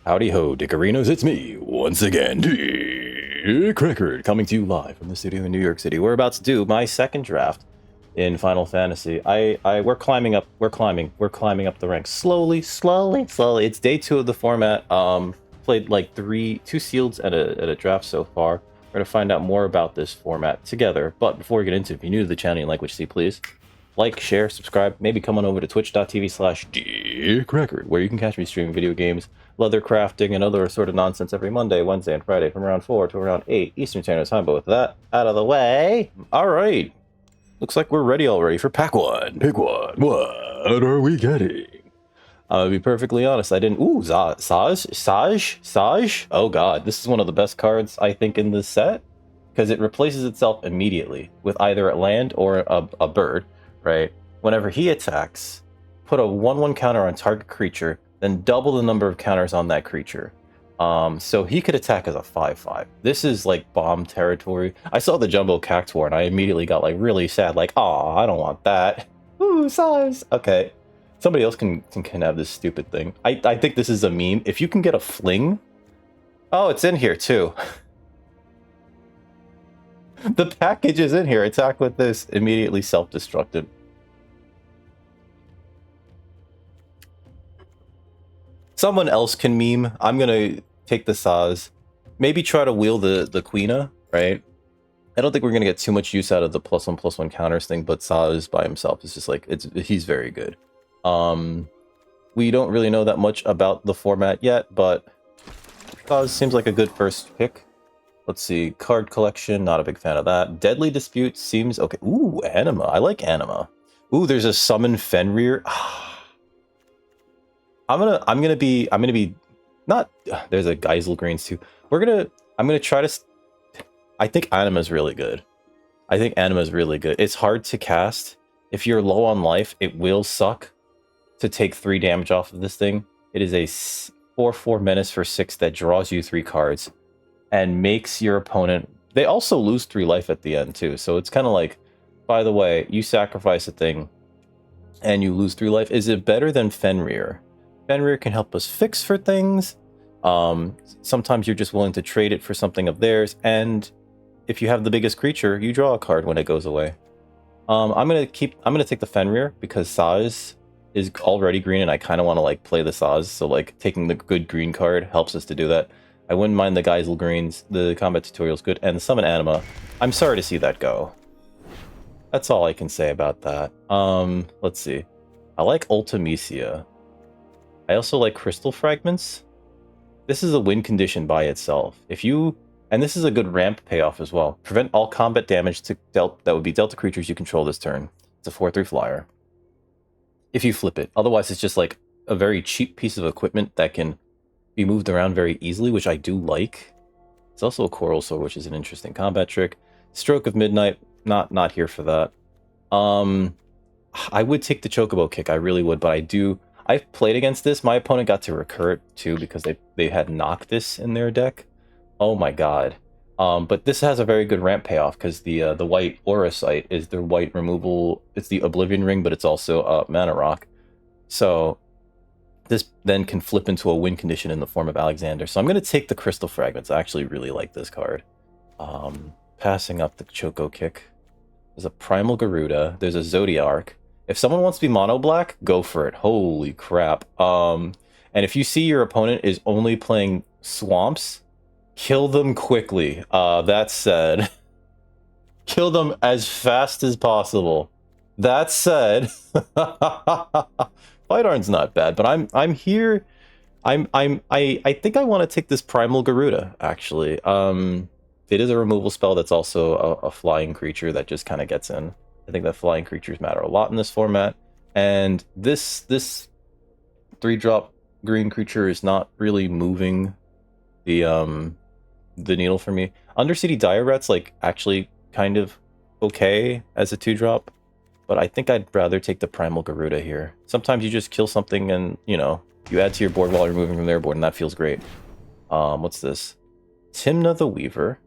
Howdy ho, Dickarinos, it's me, once again, Dick Record, coming to you live from the studio in New York City. We're about to do my second draft in Final Fantasy. We're climbing up the ranks. Slowly. It's day 2 of the format. Played like two sealeds at a draft so far. We're gonna find out more about this format together. But before we get into it, if you're new to the channel and you like what you see, please like, share, subscribe, maybe come on over to twitch.tv/DickRecord, where you can catch me streaming video games, leather crafting, and other sort of nonsense every Monday, Wednesday, and Friday from around 4 to around 8 Eastern Standard Time. But with that out of the way, alright, looks like we're ready already for pack 1. Pick 1. What are we getting? To be perfectly honest, I didn't... Ooh, Saj? Oh god, this is one of the best cards, I think, in this set, because it replaces itself immediately with either a land or a bird. Right? Whenever he attacks, put a 1/1 counter on target creature, then double the number of counters on that creature. So he could attack as a 5/5. This is like bomb territory. I saw the Jumbo Cactuar and I immediately got like really sad, like, oh, I don't want that. Ooh, size. Okay. Somebody else can have this stupid thing. I think this is a meme. If you can get a fling... Oh, it's in here too. The package is in here. Attack with this. Immediately self-destructed. Someone else can meme. I'm gonna take the Saz. Maybe try to wheel the Queena, right? I don't think we're gonna get too much use out of the +1/+1 counters thing, but Saz by himself is just like, he's very good. We don't really know that much about the format yet, but Saz seems like a good first pick. Let's see, card collection, not a big fan of that. Deadly Dispute seems okay. Ooh, Anima. I like Anima. Ooh, there's a summon Fenrir. I'm gonna be not. There's a Geiselgreens too. I'm gonna try to. I think Anima's really good. It's hard to cast. If you're low on life, it will suck to take 3 damage off of this thing. It is a 4/4 menace for 6 that draws you 3 cards and makes your opponent... They also lose 3 life at the end too, so it's kind of like, by the way, you sacrifice a thing and you lose 3 life. Is it better than Fenrir? Fenrir can help us fix for things. Sometimes you're just willing to trade it for something of theirs, and if you have the biggest creature, you draw a card when it goes away. I'm gonna take the Fenrir because Saz is already green, and I kind of want to like play the Saz, so like taking the good green card helps us to do that. I wouldn't mind the Geiselgreens. The combat tutorial's good, and the summon Anima. I'm sorry to see that go. That's all I can say about that. Let's see. I like Ultimecia. I also like Crystal Fragments. This is a win condition by itself. And this is a good ramp payoff as well. Prevent all combat damage that would be dealt to creatures you control this turn. It's a 4/3 flyer. If you flip it. Otherwise, it's just like a very cheap piece of equipment that can be moved around very easily, which I do like. It's also a Coral Sword, which is an interesting combat trick. Stroke of Midnight, not here for that. I would take the Chocobo Kick, I really would, but I've played against this. My opponent got to recur it too because they had Noctis in their deck. Oh my god. But this has a very good ramp payoff because the white Aura Sight is the white removal. It's the Oblivion Ring, but it's also Mana Rock. So this then can flip into a win condition in the form of Alexander. So I'm going to take the Crystal Fragments. I actually really like this card. Passing up the Choco Kick. There's a Primal Garuda. There's a Zodiark. If someone wants to be mono black, go for it. Holy crap. And if you see your opponent is only playing swamps, kill them quickly. That said, kill them as fast as possible. That said, Fightarn's not bad, but I'm here. I think I want to take this Primal Garuda, actually. It is a removal spell that's also a flying creature that just kind of gets in. I think that flying creatures matter a lot in this format, and this 3-drop green creature is not really moving the needle for me. Undercity Diaret's like actually kind of okay as a 2-drop, but I think I'd rather take the Primal Garuda here. Sometimes you just kill something and, you know, you add to your board while you're moving from their board, and that feels great. What's this? Timna the Weaver.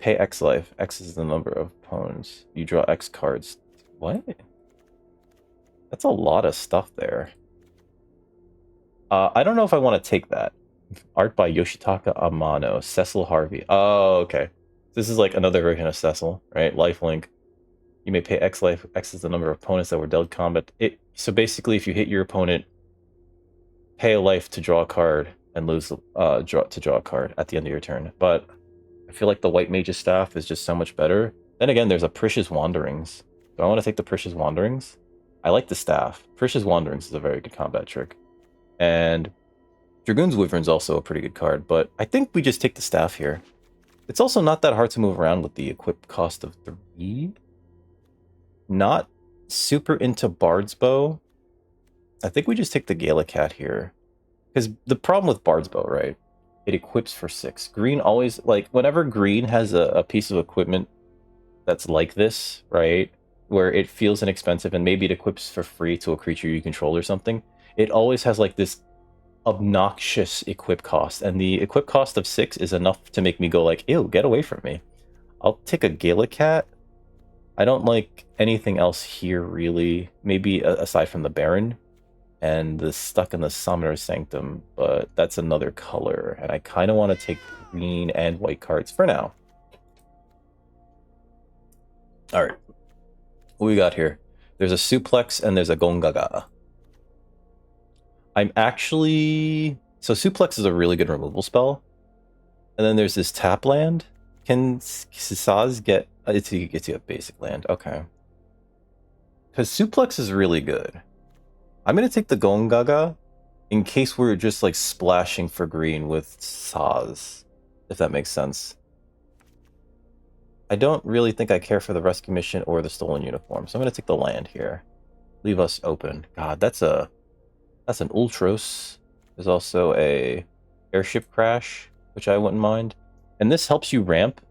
Pay X life. X is the number of opponents. You draw X cards. What? That's a lot of stuff there. I don't know if I want to take that. Art by Yoshitaka Amano. Cecil Harvey. Oh, okay. This is like another version of Cecil, right? Lifelink. You may pay X life. X is the number of opponents that were dealt combat. So basically, if you hit your opponent, pay a life to draw a card and lose draw a card at the end of your turn. But I feel like the White Mage's Staff is just so much better. Then again, there's a Precious Wanderings. Do I want to take the Precious Wanderings? I like the staff. Precious Wanderings is a very good combat trick. And Dragoon's Wyvern's also a pretty good card, but I think we just take the staff here. It's also not that hard to move around with the equip cost of 3. Not super into Bard's Bow. I think we just take the Gallicat here. Because the problem with Bard's Bow, right? It equips for 6. Green always, like, whenever green has a piece of equipment that's like this, right? Where it feels inexpensive and maybe it equips for free to a creature you control or something, it always has like this obnoxious equip cost. And the equip cost of 6 is enough to make me go like, ew, get away from me. I'll take a Gallicat. I don't like anything else here, really. Maybe aside from the Baron and the Stuck in the Summoner's Sanctum, but that's another color. And I kind of want to take green and white cards for now. All right. What we got here? There's a Suplex and there's a Gongaga. I'm actually... So Suplex is a really good removal spell. And then there's this tap land. Can Saz get... It's a basic land. Okay. Because Suplex is really good. I'm going to take the Gongaga in case we're just like splashing for green with Saz. If that makes sense. I don't really think I care for the rescue mission or the stolen uniform, so I'm going to take the land here. Leave us open. God, that's an Ultros. There's also a airship crash, which I wouldn't mind. And this helps you ramp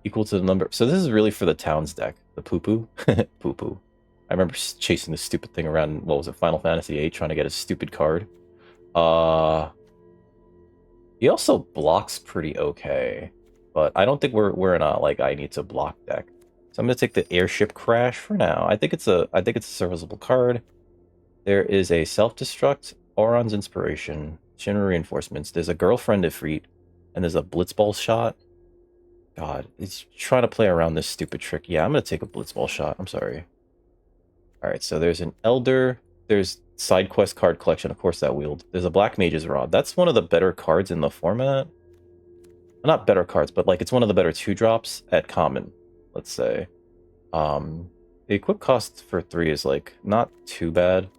equal to the number. So this is really for the towns deck. The poo-poo. Poo-poo. I remember chasing this stupid thing around, what was it, Final Fantasy VIII, trying to get a stupid card. He also blocks pretty okay. But I don't think we're in a like I need to block deck. So I'm gonna take the airship crash for now. I think it's a serviceable card. There is a self-destruct, Auron's Inspiration, Shinra Reinforcements. There's a Girlfriend Ifrit, and there's a Blitzball shot. God, it's trying to play around this stupid trick. Yeah, I'm gonna take a Blitzball shot. I'm sorry. Alright, so there's an Elder, there's side quest card collection, of course that wheeled. There's a Black Mage's Rod. That's one of the better cards in the format. Not better cards, but like it's one of the better 2-drops at common, let's say. The equip cost for 3 is like not too bad.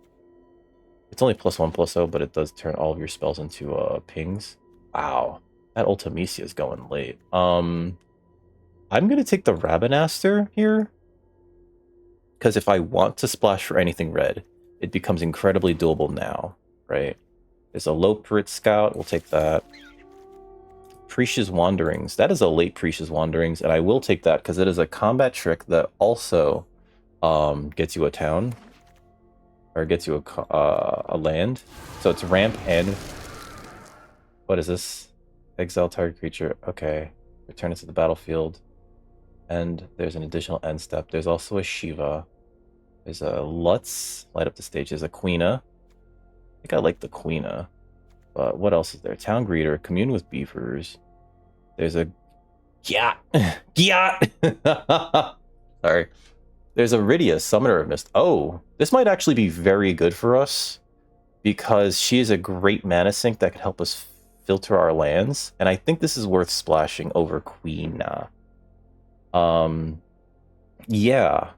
It's only +1/+0, but it does turn all of your spells into pings. Wow, that Ultimecia is going late. I'm gonna take the Rabanaster here, because if I want to splash for anything red, it becomes incredibly doable now, right? There's a Loperit Scout, we'll take that. Precious Wanderings. That is a late Precious Wanderings, and I will take that because it is a combat trick that also gets you a town. Or gets you a land. So it's ramp and... What is this? Exile target creature. Okay. Return it to the battlefield. And there's an additional end step. There's also a Shiva. There's a Lutz. Light up the stage. There's a Queena. I think I like the Queena. But what else is there? Town Greeter. Commune with Beavers. There's a... Gyat! Gyat! Sorry. There's a Rydia, Summoner of Mist. Oh, this might actually be very good for us. Because she is a great mana sink that can help us filter our lands. And I think this is worth splashing over Queena. Yeah.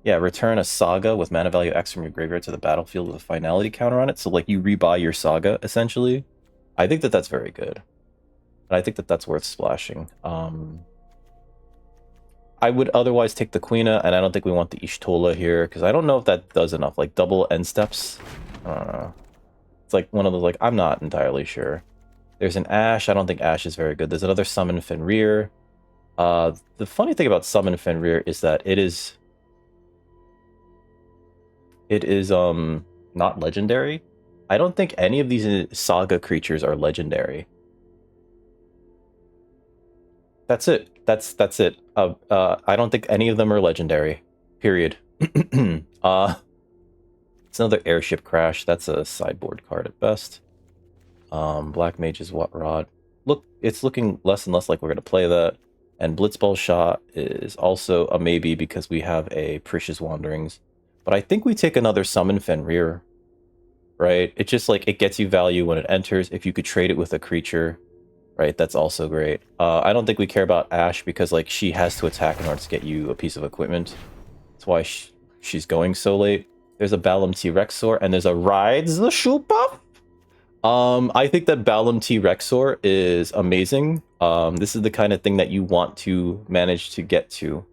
Yeah, return a Saga with mana value X from your graveyard to the battlefield with a finality counter on it. So, like, you rebuy your Saga, essentially. I think that that's very good. And I think that that's worth splashing. I would otherwise take the Queena, and I don't think we want the Ishtola here, because I don't know if that does enough. Like, double end steps? I don't know. It's like one of those, like, I'm not entirely sure. There's an Ash. I don't think Ash is very good. There's another Summon Fenrir. The funny thing about Summon Fenrir is that it is not legendary. I don't think any of these Saga creatures are legendary. That's it. That's it. I don't think any of them are legendary. Period. It's another airship crash. That's a sideboard card at best. Black Mage's what rod? Look, it's looking less and less like we're gonna play that. And Blitzball Shot is also a maybe because we have a Precious Wanderings. But I think we take another Summon Fenrir, right? It just like it gets you value when it enters. If you could trade it with a creature, right? That's also great. I don't think we care about Ash because like she has to attack in order to get you a piece of equipment. That's why she's going so late. There's a Balam T-Rexor and there's a Rides the Shoe Puff. I think that Balam T-Rexor is amazing. This is the kind of thing that you want to manage to get to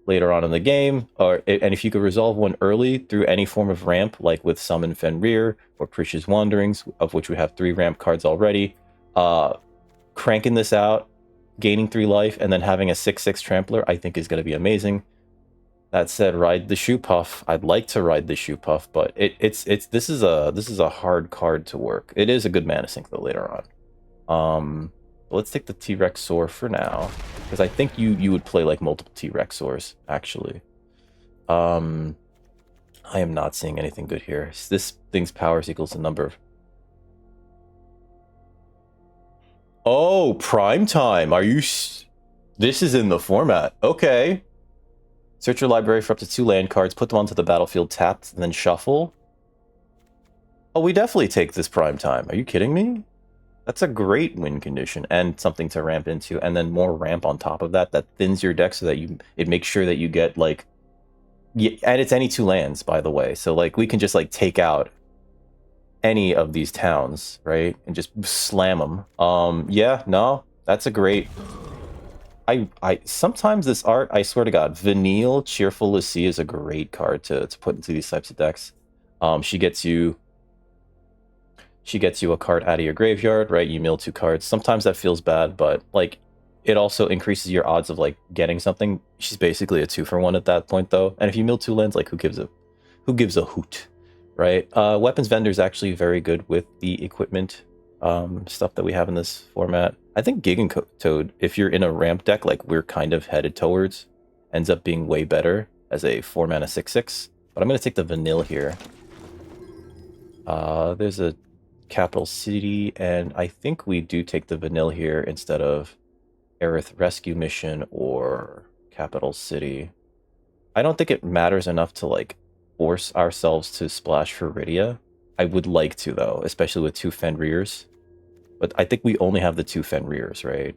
later on in the game, and if you could resolve one early through any form of ramp, like with Summon Fenrir or Precious Wanderings, of which we have 3 ramp cards already, cranking this out, gaining 3 life, and then having a 6/6 Trampler, I think is going to be amazing. That said, ride the Shoe Puff. I'd like to ride the Shoe Puff, but this is a hard card to work. It is a good mana sink though later on. Let's take the T-Rexor for now, because I think you would play like multiple T-Rexors actually. I am not seeing anything good here. This thing's powers equals the number of. Oh, prime time. Are you? This is in the format. Okay. Search your library for up to 2 land cards, put them onto the battlefield tapped, and then shuffle. Oh, we definitely take this prime time. Are you kidding me? That's a great win condition and something to ramp into, and then more ramp on top of that. That thins your deck so that it makes sure that you get like, and it's any 2 lands, by the way. So like we can just like take out any of these towns, right, and just slam them. Yeah, no, that's a great. I sometimes this art, I swear to God, Vanille Cheerful Lassie is a great card to put into these types of decks. She gets you a card out of your graveyard, right? You mill 2 cards. Sometimes that feels bad, but like it also increases your odds of like getting something. She's basically a 2-for-1 at that point though. And if you mill 2 lands, like who gives a hoot, right? Weapons Vendor is actually very good with the equipment stuff that we have in this format. I think Gigantoad, if you're in a ramp deck like we're kind of headed towards, ends up being way better as a 4-mana 6/6. But I'm going to take the Vanille here. There's a Capital City, and I think we do take the Vanille here instead of Aerith Rescue Mission or Capital City. I don't think it matters enough to like force ourselves to splash for Rydia. I would like to though, especially with 2 Fenrirs. But I think we only have the 2 Fenrirs, right?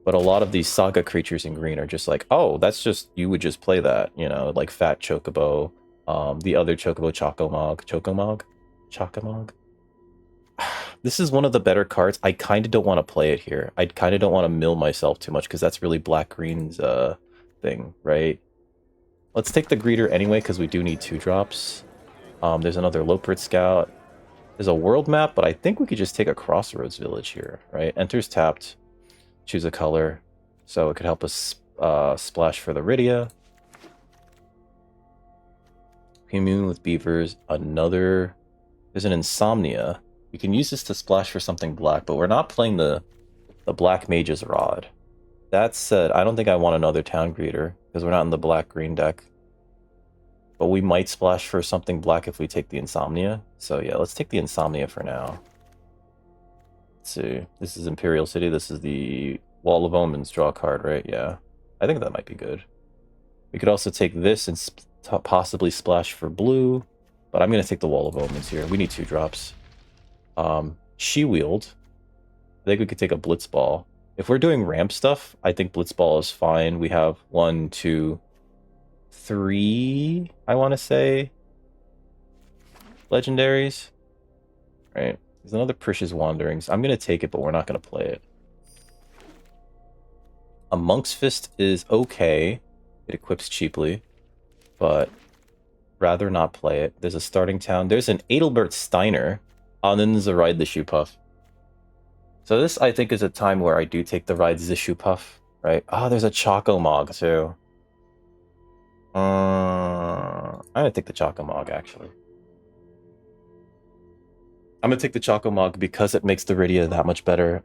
But a lot of these Saga creatures in green are just like, oh, that's just, you would just play that, you know, like Fat Chocobo, the other Chocobo, Chocomog. This is one of the better cards. I kind of don't want to play it here. I kind of don't want to mill myself too much because that's really Black-Green's thing, right? Let's take the Greeter anyway because we do need 2 drops. There's another Loperit Scout. There's a world map, but I think we could just take a Crossroads Village here, right? Enters tapped, choose a color, so it could help us splash for the Rydia. Commune with Beavers, there's an Insomnia. We can use this to splash for something black, but we're not playing the Black Mage's Rod. That said, I don't think I want another Town Greeter, because we're not in the black-green deck. But we might splash for something black if we take the Insomnia. So yeah, let's take the Insomnia for now. Let's see. This is Imperial City. This is the Wall of Omens. Draw a card, right? Yeah. I think that might be good. We could also take this and possibly splash for blue. But I'm going to take the Wall of Omens here. We need 2 drops. She-Wield. I think we could take a Blitzball. If we're doing ramp stuff, I think Blitzball is fine. We have 1, 2, 3, I want to say, legendaries. Right. There's another Precious Wanderings. I'm going to take it, but we're not going to play it. A Monk's Fist is okay. It equips cheaply, but rather not play it. There's a Starting Town. There's an Adelbert Steiner. And then there's a Ride the Shoe Puff. So this, I think, is a time where I do take the Ride the Shoe Puff, right? Oh, there's a Chocomog, too. I'm going to take the Chocomog, actually. I'm going to take the Chocomog because it makes the Rydia that much better.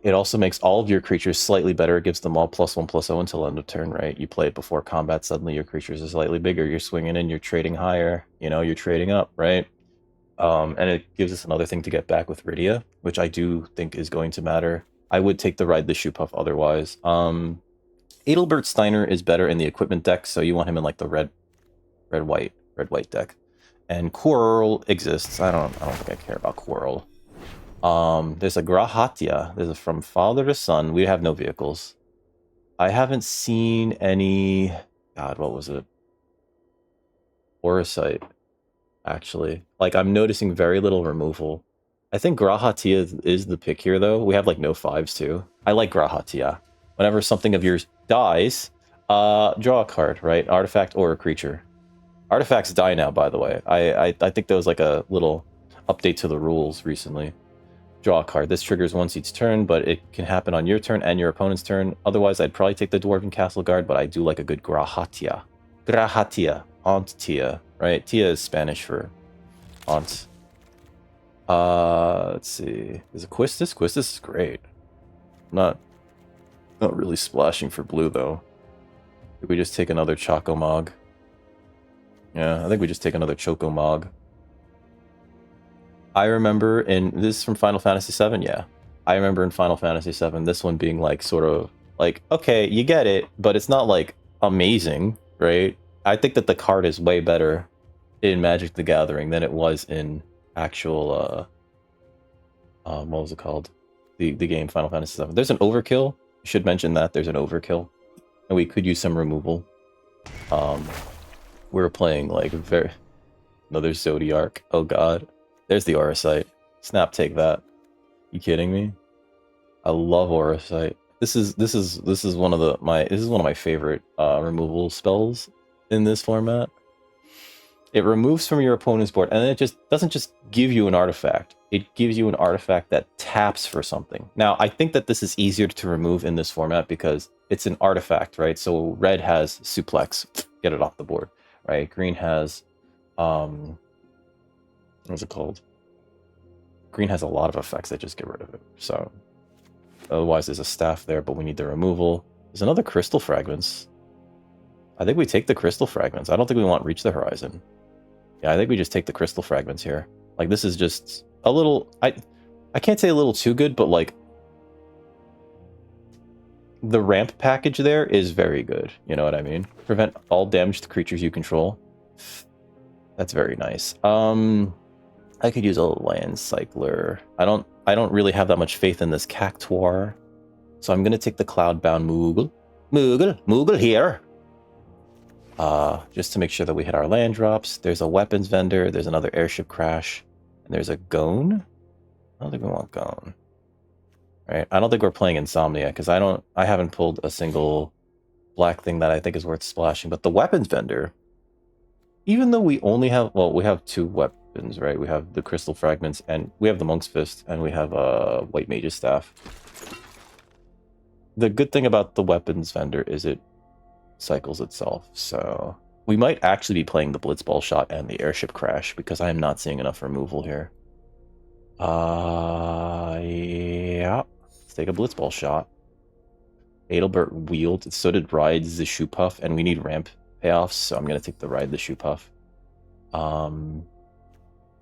It also makes all of your creatures slightly better. It gives them all +1/+0 until end of turn, right? You play it before combat, suddenly your creatures are slightly bigger. You're swinging in, you're trading higher. You know, you're trading up, right? And it gives us another thing to get back with Rydia, which I do think is going to matter. I would take the Ride the Shoe Puff otherwise. Adelbert Steiner is better in the equipment deck, so you want him in like the red white deck. And Quirrell exists. I don't think I care about Quirrell. There's a Grahatia. This is from father to son. We have no vehicles. I haven't seen any. God, what was it? Orosite. Actually, like I'm noticing very little removal. I think Grahatia is the pick here, though. We have like no 5s too. I like Grahatia. Whenever something of yours dies, draw a card, right? Artifact or a creature. Artifacts die now, by the way. I think there was like a little update to the rules recently. Draw a card. This triggers once each turn, but it can happen on your turn and your opponent's turn. Otherwise, I'd probably take the Dwarven Castle Guard, but I do like a good Grahatia. Grahatia. Aunt Tia, right? Tia is Spanish for aunt. Let's see. Is it Quistis? Quistis is great. Not really splashing for blue, though. Did we just take another Chocomog? Yeah, I think we just take another Chocomog. I remember this is from Final Fantasy VII, yeah. I remember in Final Fantasy VII, this one being like sort of like, okay, you get it, but it's not like amazing, right? I think that the card is way better in Magic the Gathering than it was in actual what was it called? The game Final Fantasy VII. There's an overkill. You should mention that there's an overkill. And we could use some removal. We're playing like another Zodiark. Oh god. There's the Orosite. Snap, take that. You kidding me? I love Orosite. This is one of my favorite removal spells in this format. It removes from your opponent's board, and it just doesn't just give you an artifact. It gives you an artifact that taps for something. Now, I think that this is easier to remove in this format because it's an artifact, right? So red has Suplex, get it off the board, right? Green has what's it called? Green has a lot of effects that just get rid of it. So otherwise there's a staff there, but we need the removal. There's another Crystal Fragments. I think we take the Crystal Fragments. I don't think we want Reach the Horizon. Yeah, I think we just take the Crystal Fragments here. Like, this is just a little... I can't say a little too good, but, like... The ramp package there is very good. You know what I mean? Prevent all damage to creatures you control. That's very nice. I could use a Land Cycler. I don't really have that much faith in this Cactuar. So I'm going to take the Cloudbound Moogle. Moogle here! Just to make sure that we hit our land drops. There's a weapons vendor, there's another airship crash, and there's a Gone. I don't think we want Gone. Right? I don't think we're playing Insomnia, because I haven't pulled a single black thing that I think is worth splashing. But the weapons vendor, even though we only have, well, we have 2 weapons, right? We have the Crystal Fragments, and we have the Monk's Fist, and we have White Mage's Staff. The good thing about the weapons vendor is it cycles itself, so we might actually be playing the Blitzball Shot and the Airship Crash because I am not seeing enough removal here. Yeah, let's take a Blitzball Shot. Adelbert Wield, so did Ride the Shoe Puff, and we need ramp payoffs, so I'm gonna take the Ride the Shoe Puff.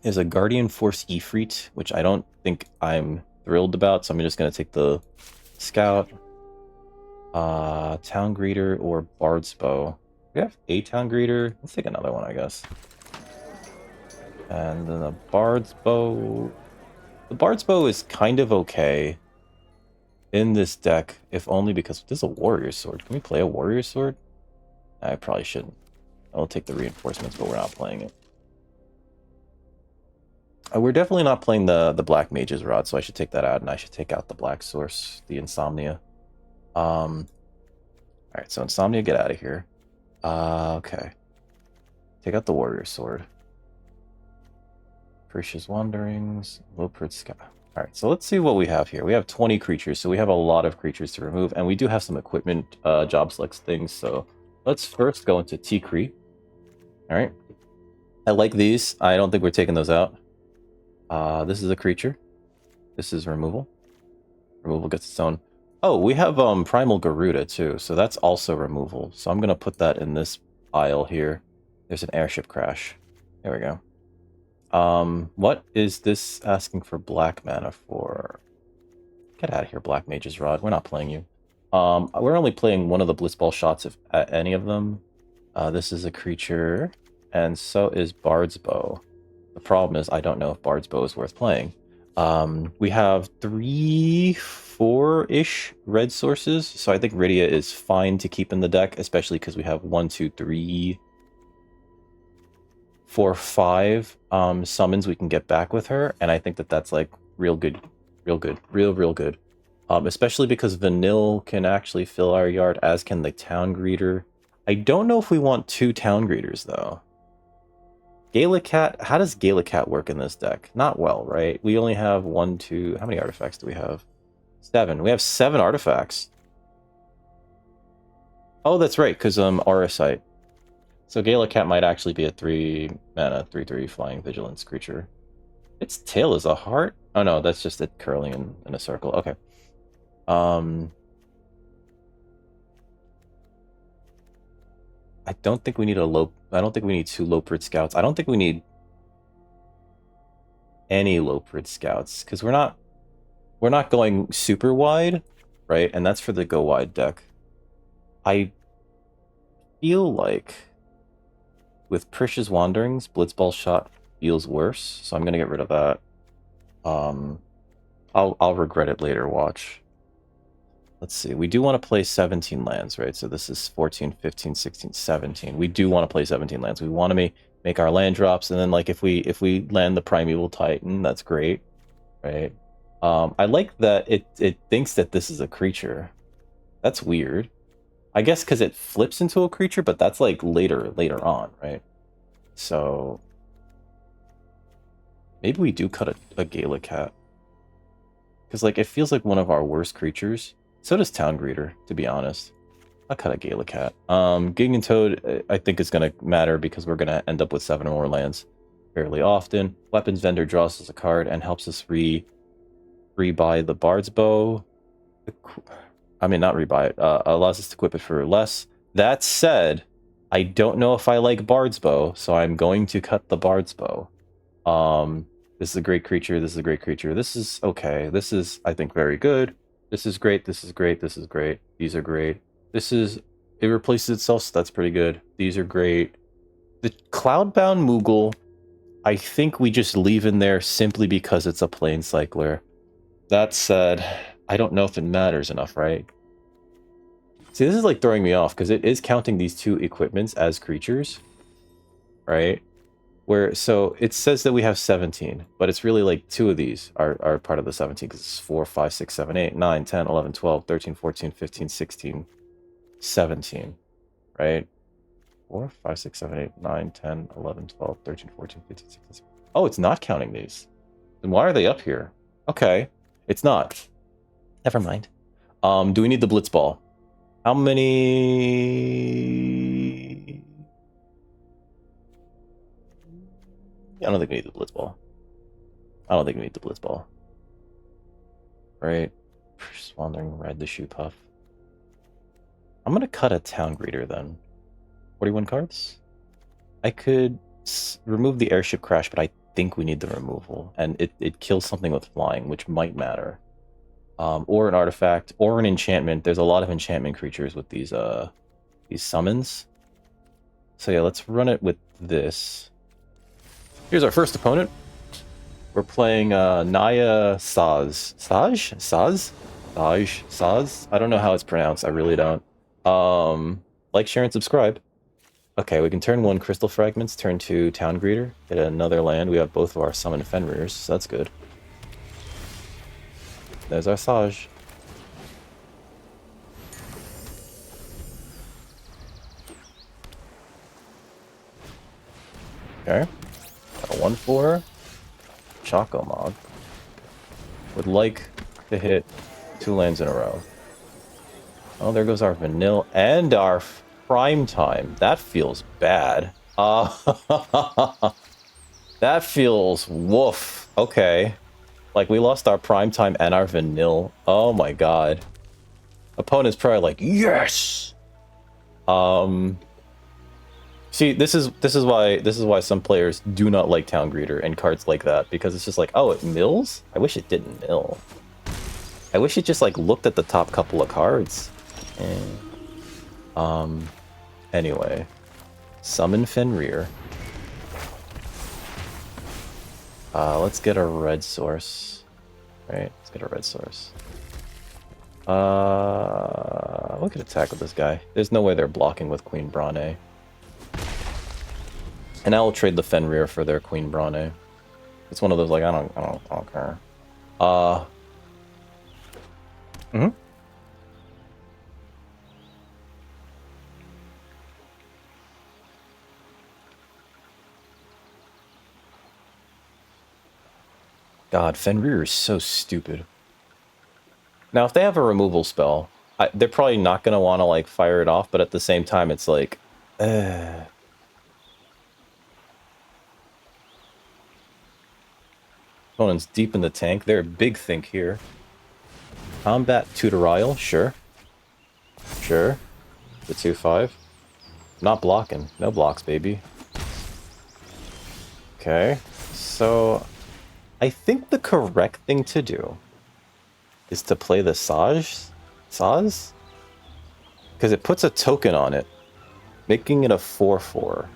There's a Guardian Force Ifrit, which I don't think I'm thrilled about, so I'm just gonna take the Scout. Town Greeter or Bard's Bow. We have a Town Greeter. Let's take another one, I guess. And then the Bard's Bow. The Bard's Bow is kind of okay in this deck, if only because there's a Warrior Sword. Can we play a Warrior Sword? I probably shouldn't. I'll take the reinforcements, but we're not playing it. We're definitely not playing the Black Mage's Rod, so I should take that out, and I should take out the Black Source, the Insomnia. Alright, so Insomnia, get out of here. Okay. Take out the Warrior Sword. Capricious Wanderings, Leopard Sky. Alright, so let's see what we have here. We have 20 creatures, so we have a lot of creatures to remove, and we do have some equipment job selects things, so let's first go into Tikri. Alright. I like these. I don't think we're taking those out. This is a creature. This is removal. Removal gets its own. Oh, we have Primal Garuda too, so that's also removal. So I'm gonna put that in this pile here. There's an airship crash. There we go. What is this asking for black mana for? Get out of here, Black Mage's Rod. We're not playing you. We're only playing one of the Blitzball shots if at any of them. This is a creature, and so is Bard's Bow. The problem is I don't know if Bard's Bow is worth playing. We have 3, 4-ish red sources, so I think Rydia is fine to keep in the deck, especially because we have 1, 2, 3, 4, 5 summons we can get back with her, and I think that that's like real good. Real good. Real good. Especially because Vanille can actually fill our yard, as can the Town Greeter. I don't know if we want 2 Town Greeters, though. Galacat, how does Galacat work in this deck? Not well, right? We only have 1, 2... How many artifacts do we have? 7. We have 7 artifacts. Oh, that's right, because Auracite. So Galacat might actually be a 3-mana, 3/3 flying vigilance creature. Its tail is a heart? Oh no, that's just it curling in a circle. Okay. I don't think we need I don't think we need 2 Loprid Scouts. I don't think we need any Loprid Scouts, because we're not going super wide, right? And that's for the go wide deck. I feel like with Prish's Wanderings, Blitzball Shot feels worse, so I'm gonna get rid of that. I'll regret it later, watch. Let's see, we do want to play 17 lands, right? So this is 14, 15, 16, 17. We do want to play 17 lands. We want to make our land drops, and then like if we land the Primeval Titan, that's great, right? I like that it thinks that this is a creature. That's weird. I guess because it flips into a creature, but that's like later on, right? So maybe we do cut a Galacat. Because like it feels like one of our worst creatures. So does Town Greeter, to be honest. I'll cut a Galacat. Gigantoad, I think is going to matter because we're going to end up with 7 or more lands fairly often. Weapons Vendor draws us a card and helps us rebuy the Bard's Bow. I mean, not rebuy it. Allows us to equip it for less. That said, I don't know if I like Bard's Bow, so I'm going to cut the Bard's Bow. This is a great creature. This is a great creature. This is okay. This is, I think, very good. This is great. This is great. This is great. These are great. It replaces itself, so that's pretty good. These are great. The Cloudbound Moogle, I think we just leave in there simply because it's a Planecycler. That said, I don't know if it matters enough, right? See, this is like throwing me off because it is counting these 2 equipments as creatures, right? So it says that we have 17, but it's really like 2 of these are part of the 17 because it's 4, 5, 6, 7, 8, 9, 10, 11, 12, 13, 14, 15, 16, 17, right? 4, 5, 6, 7, 8, 9, 10, 11, 12, 13, 14, 15, 16, 17. Oh, it's not counting these. Then why are they up here? Okay, it's not. Never mind. Do we need the Blitzball? How many... I don't think we need the Blitzball. I don't think we need the Blitzball. Right? Just wandering, ride the Shoe Puff. I'm gonna cut a Town Greeter then. 41 cards? I could remove the Airship Crash, but I think we need the removal. And it kills something with flying, which might matter. Or an artifact, or an enchantment. There's a lot of enchantment creatures with these summons. So yeah, let's run it with this. Here's our first opponent. We're playing Naya Saz. Saj? Saz? Saj? Saz? I don't know how it's pronounced. I really don't. Like, share, and subscribe. Okay, we can turn 1 Crystal Fragments, turn 2 Town Greeter, hit another land. We have both of our Summon Fenrir's, so that's good. There's our Saj. Okay. A 1/4 Choco Mod. Would like to hit 2 lands in a row. Oh, there goes our Vanille and our Prime Time. That feels bad. That feels woof. Okay. Like, we lost our Prime Time and our Vanille. Oh my god. Opponent's probably like, yes! See, this is why some players do not like Town Greeter and cards like that, because it's just like, oh, it mills? I wish it didn't mill. I wish it just like looked at the top couple of cards. Anyway. Summon Fenrir. Let's get a red source. Right, let's get a red source. We could attack with this guy. There's no way they're blocking with Queen Brane. And I will trade the Fenrir for their Queen Brane. It's one of those like I don't care. God, Fenrir is so stupid. Now, if they have a removal spell, they're probably not going to want to, like, fire it off, but at the same time, it's like... Opponent's deep in the tank. They're a big think here. Combat tutorial, sure. Sure. The 2-5. Not blocking. No blocks, baby. Okay. So... I think the correct thing to do is to play the Saz? Because it puts a token on it, making it a 4-4.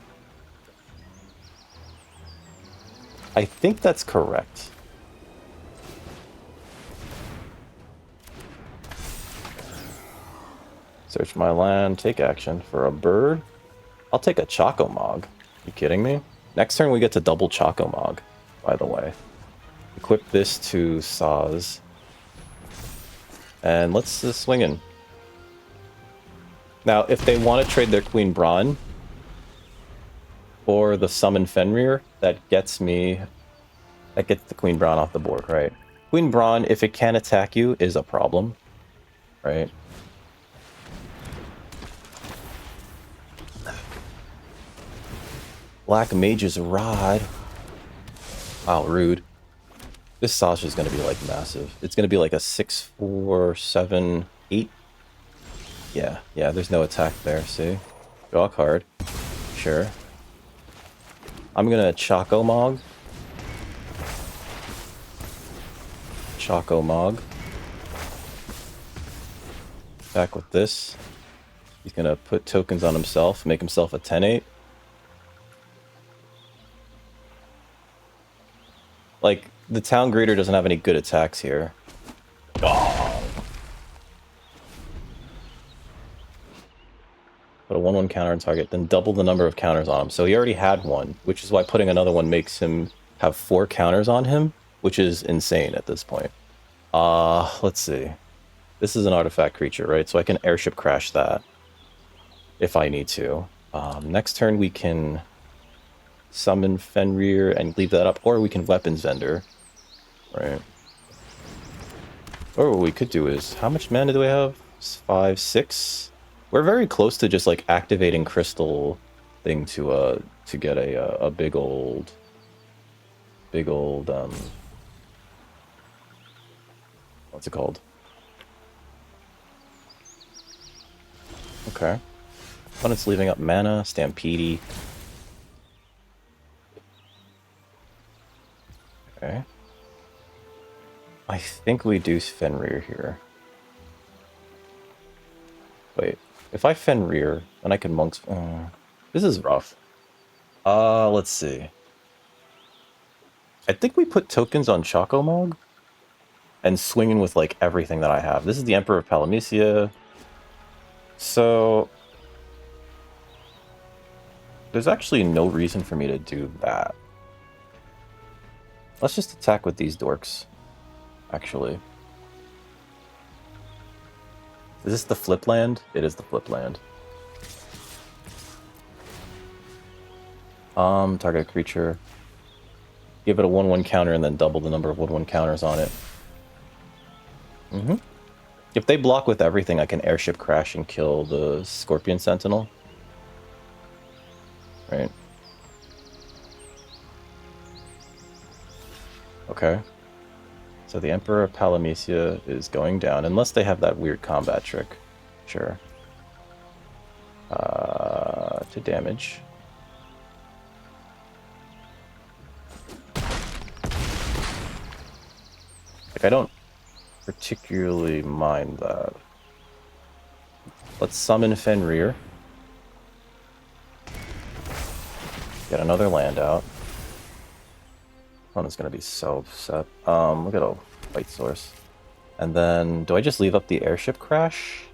I think that's correct. Search my land, take action for a bird. I'll take a Choco Mog. You kidding me? Next turn we get to double Choco Mog, by the way. Equip this to Saz. And let's just swing in. Now, if they want to trade their Queen Braun or the Summon Fenrir, that gets the Queen Braun off the board, right? Queen Braun, if it can attack you, is a problem, right? Black Mage's Rod. Wow, rude. This Sasha is going to be, like, massive. It's going to be, like, a 6, 4, 7, 8. Yeah, there's no attack there, see? Draw a card. Sure. I'm going to Choco Mog. Choco Mog. Back with this. He's going to put tokens on himself, make himself a 10-8. Like, the Town Greeter doesn't have any good attacks here. Oh. Put a 1/1 counter on target, then double the number of counters on him. So he already had one, which is why putting another one makes him have 4 counters on him, which is insane at this point. Let's see. This is an artifact creature, right? So I can airship crash that if I need to. Next turn we can summon Fenrir and leave that up, or we can weapons vendor. Right. Or what we could do is, how much mana do we have? 5, 6? We're very close to just like activating crystal thing to get a big old what's it called? Okay. Opponent's leaving up mana, Stampede. Okay. I think we do Fenrir here. Wait, if I Fenrir, then I can Monks... this is rough. Let's see. I think we put tokens on Choco Mog and swing in with, like, everything that I have. This is the Emperor of Palamecia. So... there's actually no reason for me to do that. Let's just attack with these dorks. Actually. Is this the flip land? It is the flip land. Target a creature. Give it a 1/1 counter and then double the number of 1/1 counters on it. If they block with everything, I can airship crash and kill the Scorpion Sentinel. Right. Okay. So the Emperor of Palamecia is going down, unless they have that weird combat trick. Sure. To damage. Like, I don't particularly mind that. Let's summon Fenrir. Get another land out. Opponent's gonna be so upset. Look at a white source. And then, do I just leave up the airship crash?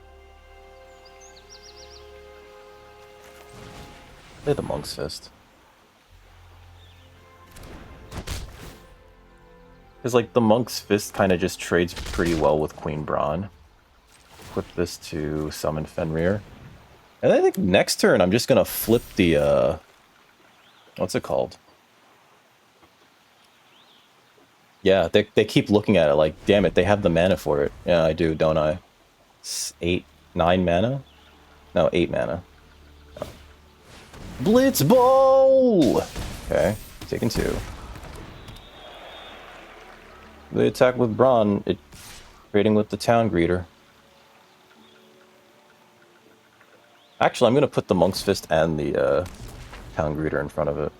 Play the Monk's Fist. Because, like, the Monk's Fist kind of just trades pretty well with Queen Brawn. Equip this to summon Fenrir. And I think next turn I'm just gonna flip the, what's it called? Yeah, they keep looking at it like, damn it, they have the mana for it. Yeah, I do, don't I? It's 9 mana? No, 8 mana. Oh. Blitz Ball! Okay, taking 2. The attack with Brawn, it trading with the Town Greeter. Actually, I'm gonna put the Monk's Fist and the Town Greeter in front of it.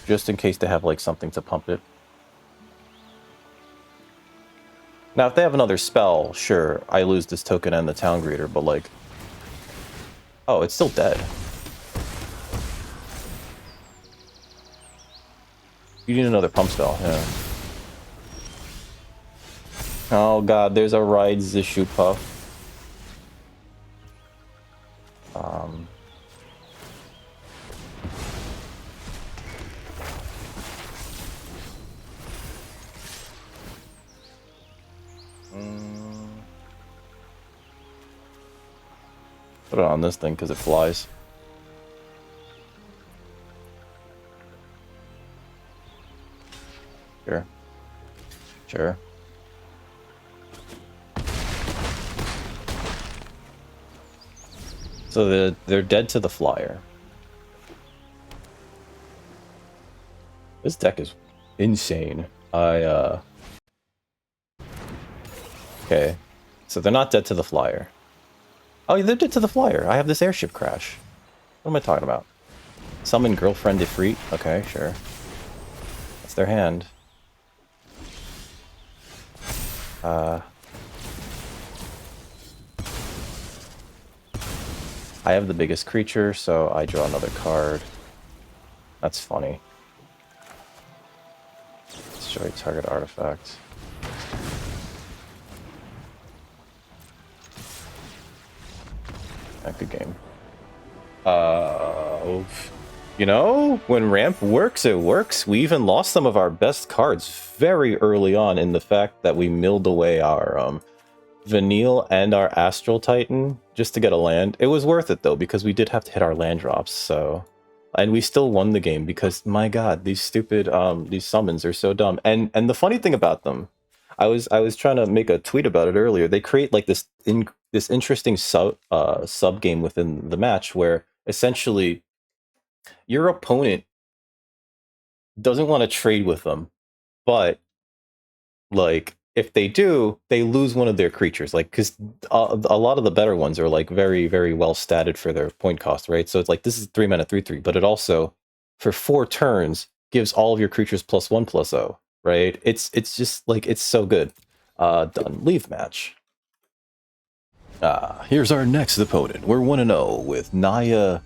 Just in case they have, like, something to pump it. Now, if they have another spell, sure, I lose this token and the Town Greeter, but, like... Oh, it's still dead. You need another pump spell, yeah. Oh god, there's a Ride Zishu Puff. Put it on this thing because it flies. Sure. Sure. So they're dead to the flyer. This deck is insane. Okay. So they're not dead to the flyer. Oh, they're dead to the flyer. I have this airship crash. What am I talking about? Summon Girlfriend Ifrit? Okay, sure. That's their hand. I have the biggest creature, so I draw another card. That's funny. Destroy target artifact. Good game. You know, when ramp works, it works. We even lost some of our best cards very early on in the fact that we milled away our Vanille and our Astral Titan just to get a land. It was worth it though, because we did have to hit our land drops, so... And we still won the game because, my god, these stupid, these summons are so dumb. And the funny thing about them, I was trying to make a tweet about it earlier. They create like this interesting sub game within the match where essentially your opponent doesn't want to trade with them, but like if they do, they lose one of their creatures. Like because a lot of the better ones are like very very well statted for their point cost, right? So it's like this is 3 mana 3/3, but it also for 4 turns gives all of your creatures +1/+0. Right? It's just like it's so good. Done. Leave match. Here's our next opponent. We're 1-0 with Naya.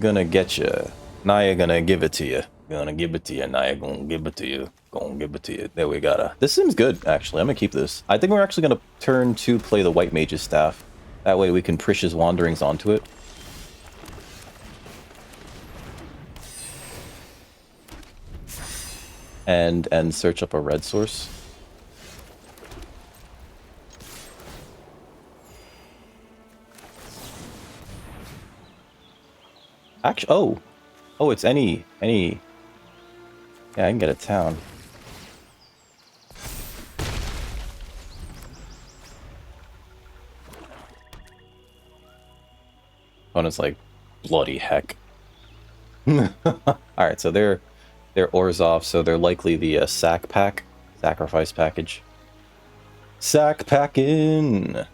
Gonna get you. Naya gonna give it to you. Gonna give it to you. Naya gonna give it to you. Gonna give it to you. There we gotta. This seems good, actually. I'm gonna keep this. I think we're actually gonna turn to play the White Mage's Staff. That way we can Prish's Wanderings onto it. And search up a red source. Actually, oh, it's any. Yeah, I can get a town. Opponent's like, bloody heck. All right, so they're Orzhov, so they're likely the sacrifice package. Sack packin'.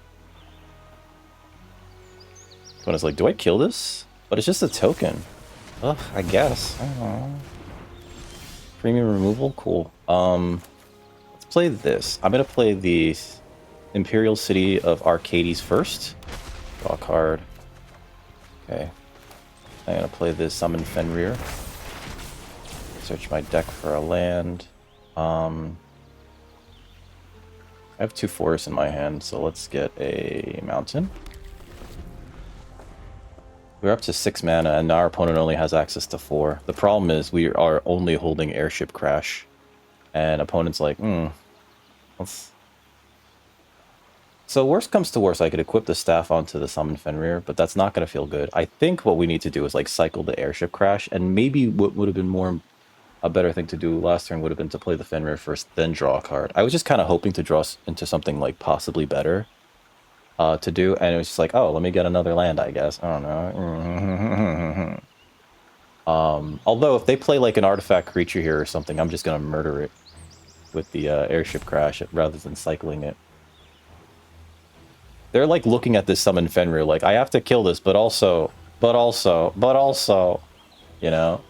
Opponent's like, do I kill this? But it's just a token. Ugh, I guess. I don't know. Premium removal? Cool. Let's play this. I'm gonna play the Imperial City of Arcades first. Draw a card. Okay. I'm gonna play this Summon Fenrir. Search my deck for a land. I have 2 forests in my hand, so let's get a mountain. We're up to 6 mana, and our opponent only has access to 4. The problem is we are only holding Airship Crash. And opponent's like, let's... So worst comes to worst, I could equip the staff onto the Summon Fenrir, but that's not going to feel good. I think what we need to do is like cycle the Airship Crash, and maybe what would have been a better thing to do last turn would have been to play the Fenrir first, then draw a card. I was just kind of hoping to draw into something like possibly better to do, and it was just like, oh, let me get another land, I guess. I don't know. Although if they play like an artifact creature here or something, I'm just going to murder it with the Airship Crash rather than cycling it. They're like looking at this Summon Fenrir like, I have to kill this, but also, you know?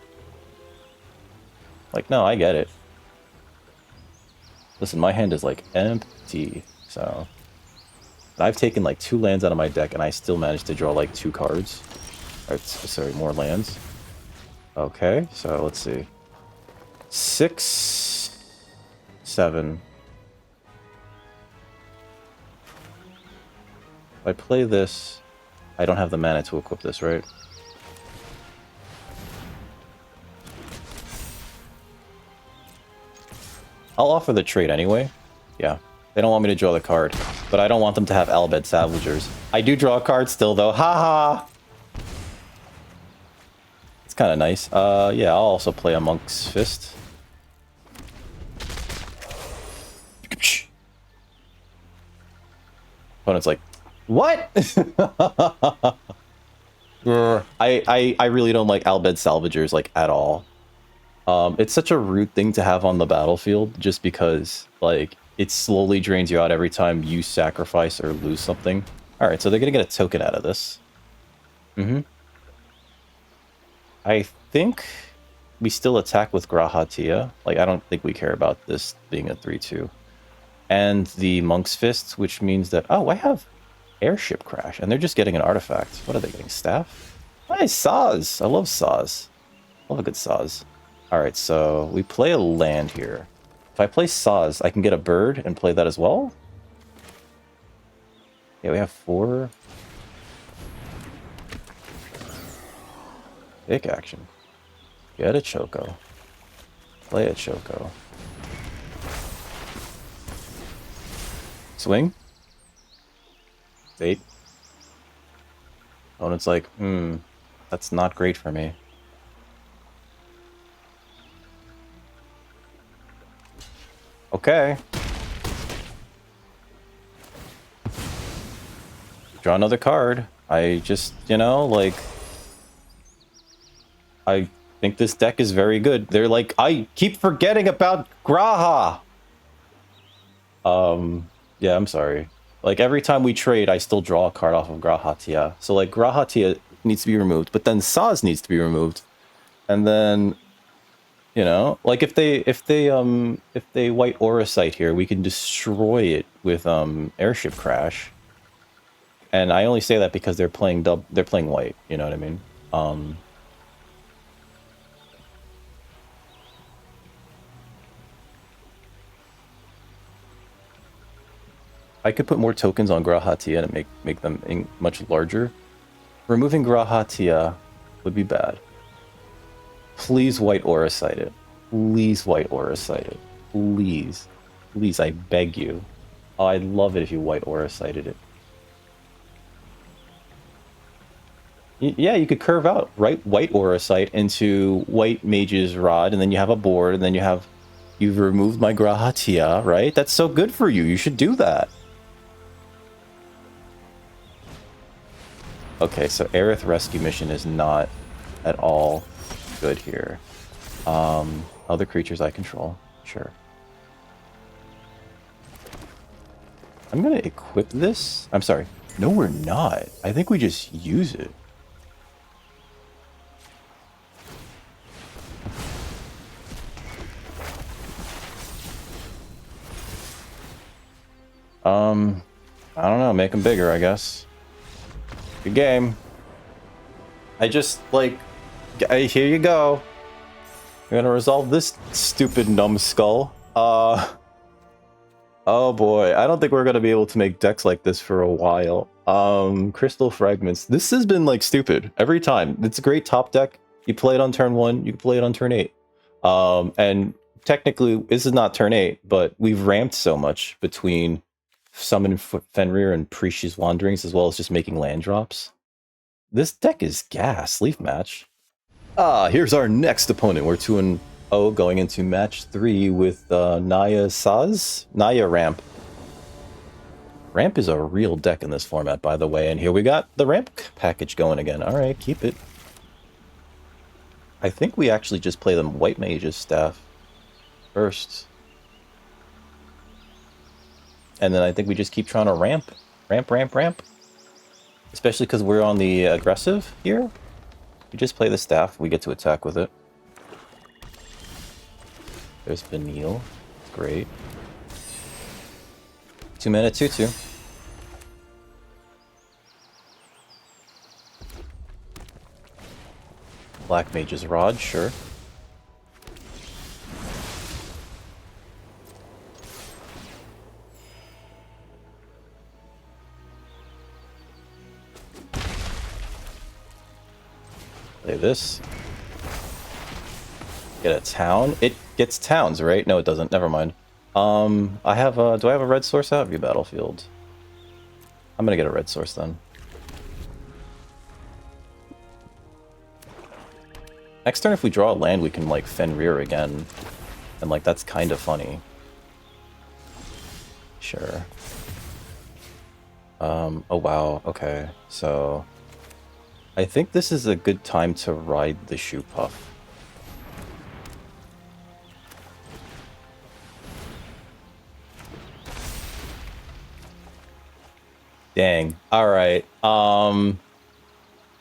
Like, no, I get it. Listen, my hand is like empty, so... I've taken like 2 lands out of my deck and I still managed to draw like 2 cards. Or, sorry, more lands. Okay, so let's see. 6, 7. If I play this, I don't have the mana to equip this, right? I'll offer the trade anyway. Yeah. They don't want me to draw the card, but I don't want them to have Albed Salvagers. I do draw a card still, though. Haha! It's kind of nice. Yeah, I'll also play a Monk's Fist. Opponent's like, what? I really don't like Albed Salvagers, like, at all. It's such a rude thing to have on the battlefield, just because, like, it slowly drains you out every time you sacrifice or lose something. Alright, so they're gonna get a token out of this. I think we still attack with Grahatia. Like, I don't think we care about this being a 3-2. And the Monk's Fist, which means that... Oh, I have Airship Crash, and they're just getting an artifact. What are they getting? Staff? Nice, Saws! I love Saws. Love a good Saws. Alright, so we play a land here. If I play Saws, I can get a bird and play that as well? Yeah, we have 4. Pick action. Get a Choco. Play a Choco. Swing. 8. Opponent's like, that's not great for me. Okay. Draw another card. I just, you know, like... I think this deck is very good. They're like, I keep forgetting about Graha! Yeah, I'm sorry. Like, every time we trade, I still draw a card off of Grahatia. So, like, Grahatia needs to be removed, but then Saz needs to be removed. And then... You know, like if they white Auracite here, we can destroy it with Airship Crash. And I only say that because they're playing white, you know what I mean? I could put more tokens on Grahatia to make them much larger. Removing Grahatia would be bad. Please white Auracite it. Please white Auracite it. Please. Please, I beg you. Oh, I'd love it if you white Auracited it. Yeah, you could curve out, right? White Auracite into white Mage's Rod, and then you have a board, and then you've removed my Grahatia, right? That's so good for you. You should do that. Okay, so Aerith Rescue Mission is not at all good here. Other creatures I control, sure. I'm gonna equip this. I'm sorry. No, we're not. I think we just use it. I don't know, make them bigger, I guess. Good game. I just, like, here you go. We're gonna resolve this stupid numbskull. Oh boy, I don't think we're gonna be able to make decks like this for a while. Crystal Fragments. This has been, like, stupid every time. It's a great top deck. You play it on turn 1, you can play it on turn 8. And technically, this is not turn 8, but we've ramped so much between Summon Fenrir and Prishi's Wanderings, as well as just making land drops. This deck is gas. Leaf match. Here's our next opponent. We're 2-0 going into match 3 with Naya Saz. Naya Ramp. Ramp is a real deck in this format, by the way, and here we got the Ramp package going again. Alright, keep it. I think we actually just play them White Mage's Staff first. And then I think we just keep trying to ramp. Ramp. Especially because we're on the aggressive here. We just play the staff, we get to attack with it. There's Vanille. Great. 2 mana, 2/2. Black Mage's Rod, sure. Play this. Get a town. It gets towns, right? No, it doesn't. Never mind. I have a... Do I have a red source out? View battlefield. I'm gonna get a red source then. Next turn, if we draw a land, we can, like, Fenrir again. And, like, that's kind of funny. Sure. Oh, wow. Okay. So... I think this is a good time to ride the Shoe Puff. Dang. Alright.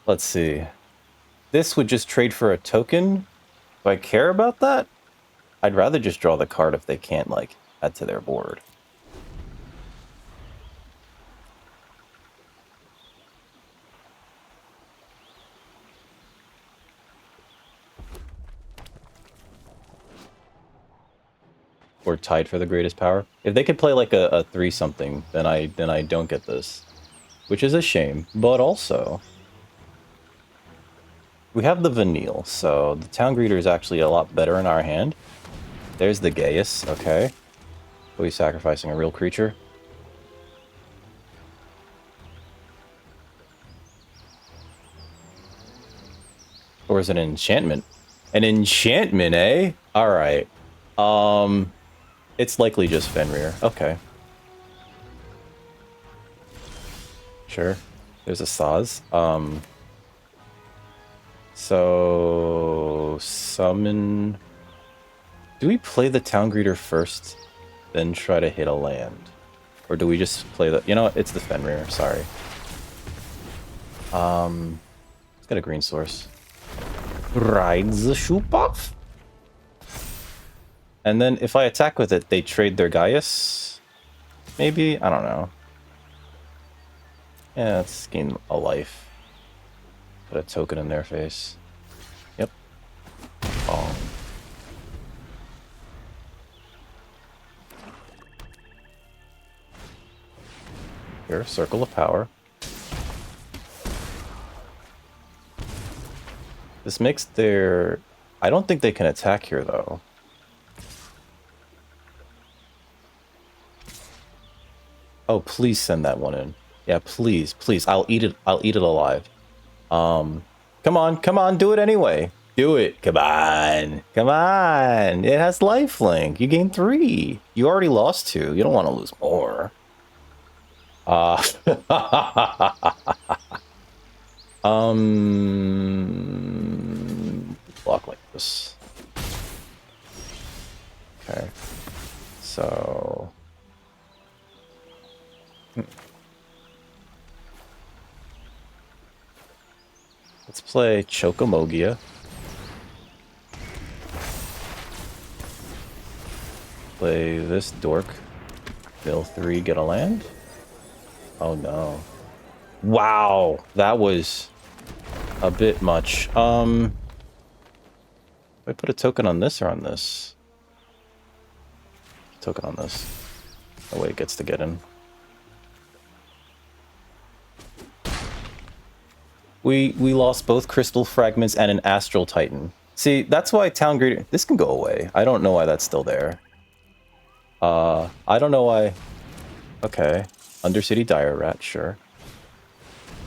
Let's see. This would just trade for a token? Do I care about that? I'd rather just draw the card if they can't, like, add to their board. Or tied for the greatest power. If they could play like a 3-something, then I don't get this. Which is a shame. But also, we have the Vanille, so the Town Greeter is actually a lot better in our hand. There's the Gaius, okay. Are we sacrificing a real creature? Or is it an enchantment? An enchantment, eh? Alright. It's likely just Fenrir. Okay. Sure. There's a Saz. So... Summon... Do we play the Town Greeter first, then try to hit a land? Or do we just play the... You know what? It's the Fenrir. Sorry. Let's get a green source. Rides the Shoe Puff? And then if I attack with it, they trade their Gaius? Maybe? I don't know. Yeah, let's gain a life. Put a token in their face. Yep. Oh. Here, Circle of Power. This makes their... I don't think they can attack here, though. Oh, please send that one in. Yeah, please, please. I'll eat it. I'll eat it alive. Come on, do it anyway. Do it. Come on. Come on. It has lifelink. You gain 3. You already lost 2. You don't want to lose more. Block like this. Okay. So... Let's play Chocomogia. Play this dork. Mill 3, get a land? Oh no. Wow, that was a bit much. Do I put a token on this or on this? Token on this. That way it gets to get in. We lost both crystal fragments and an astral titan. See, that's why town greeter. This can go away. I don't know why that's still there. I don't know why. Okay, Undercity Dire Rat, sure.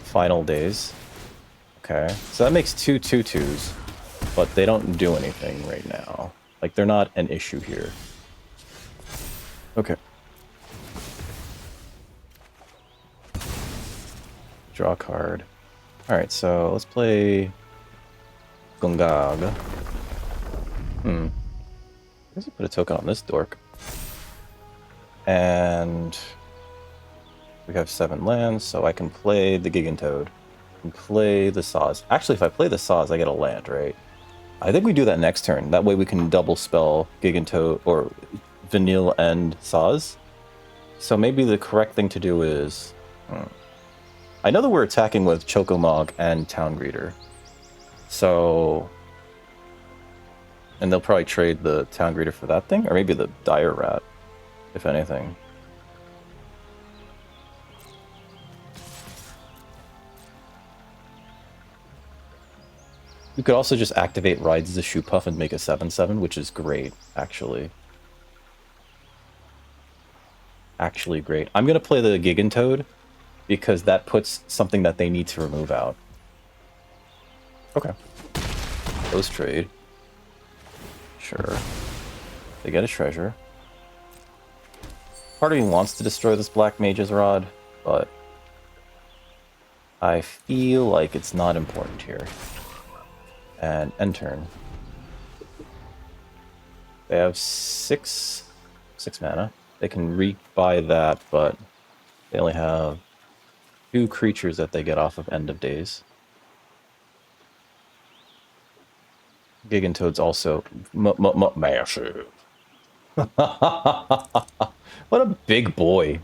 Final Days. Okay, so that makes 2/2/2s, but they don't do anything right now. Like, they're not an issue here. Okay. Draw a card. Alright, so let's play Gungag. I guess I put a token on this dork. And we have 7 lands, so I can play the Gigantoad. And play the Saz. Actually, if I play the Saz, I get a land, right? I think we do that next turn. That way we can double spell Gigantoad or Vanille and Saz. So maybe the correct thing to do is... I know that we're attacking with Chocomog and Town Greeter. So... And they'll probably trade the Town Greeter for that thing? Or maybe the Dire Rat, if anything. You could also just activate Rides the Shoe Puff and make a 7/7, which is great, actually. Actually great. I'm going to play the Gigantoad, because that puts something that they need to remove out. Okay. Those trade. Sure. They get a treasure. Part of me wants to destroy this Black Mage's Rod, but I feel like it's not important here. And end turn. They have 6 mana. They can rebuy that, but they only have 2 creatures that they get off of End of Days. Gigantoad's also massive. What a big boy.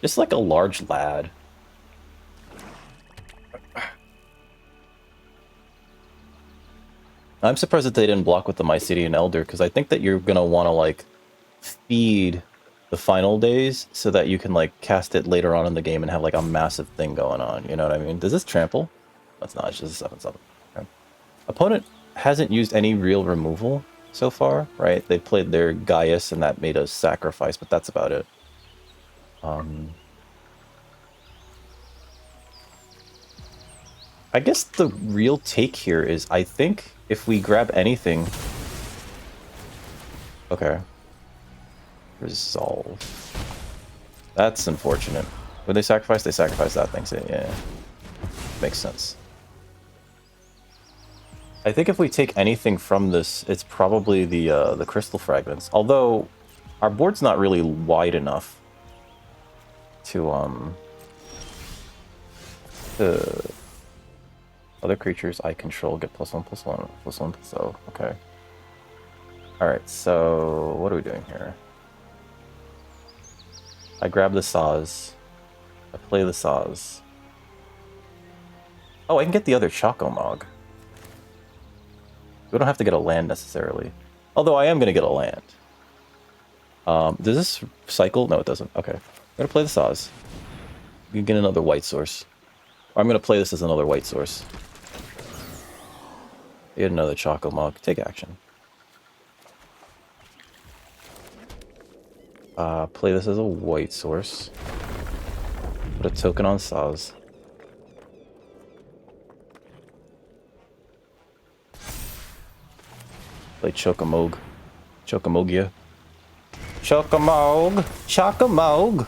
Just like a large lad. I'm surprised that they didn't block with the Mycetian Elder, because I think that you're going to want to, like, feed the Final Days so that you can, like, cast it later on in the game and have, like, a massive thing going on. You know what I mean? Does this trample? That's not. It's just a 7/7. Okay. Opponent hasn't used any real removal so far, right? They played their Gaius, and that made us sacrifice, but that's about it. I guess the real take here is, I think if we grab anything... Okay. Resolve. That's unfortunate. When they sacrifice that thing, so yeah. Makes sense. I think if we take anything from this, it's probably the crystal fragments. Although, our board's not really wide enough to other creatures I control get +1/+1/+1, so okay. Alright, so what are we doing here? I grab the Saz. I play the Saz. Oh, I can get the other Chocomog. We don't have to get a land necessarily. Although I am going to get a land. Does this cycle? No, it doesn't. Okay. I'm going to play the Saz. You can get another white source. Or I'm going to play this as another white source. Get another Chocomog. Take action. Play this as a white source. Put a token on Saz. Play Chocomog. Chocomogia. Chocomog! Chocomog!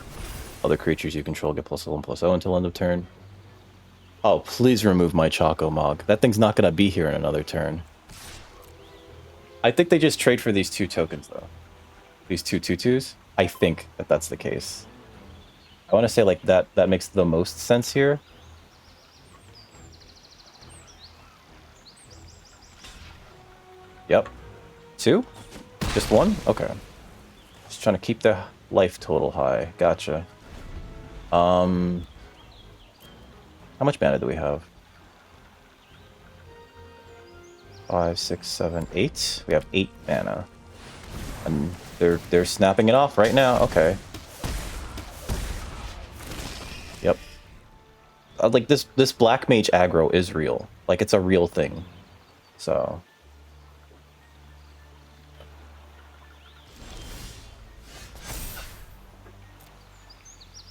Other creatures you control get +1/+0 until end of turn. Oh, please remove my Chocomog. That thing's not going to be here in another turn. I think they just trade for these 2 tokens, though. These 2 2/2s. I think that that's the case. I want to say, like, that makes the most sense here. Yep. 2? Just 1? Okay. Just trying to keep the life total high. Gotcha. How much mana do we have? 5, 6, 7, 8. We have 8 mana. And they're snapping it off right now. Okay. Yep. Like this black mage aggro is real. Like it's a real thing. So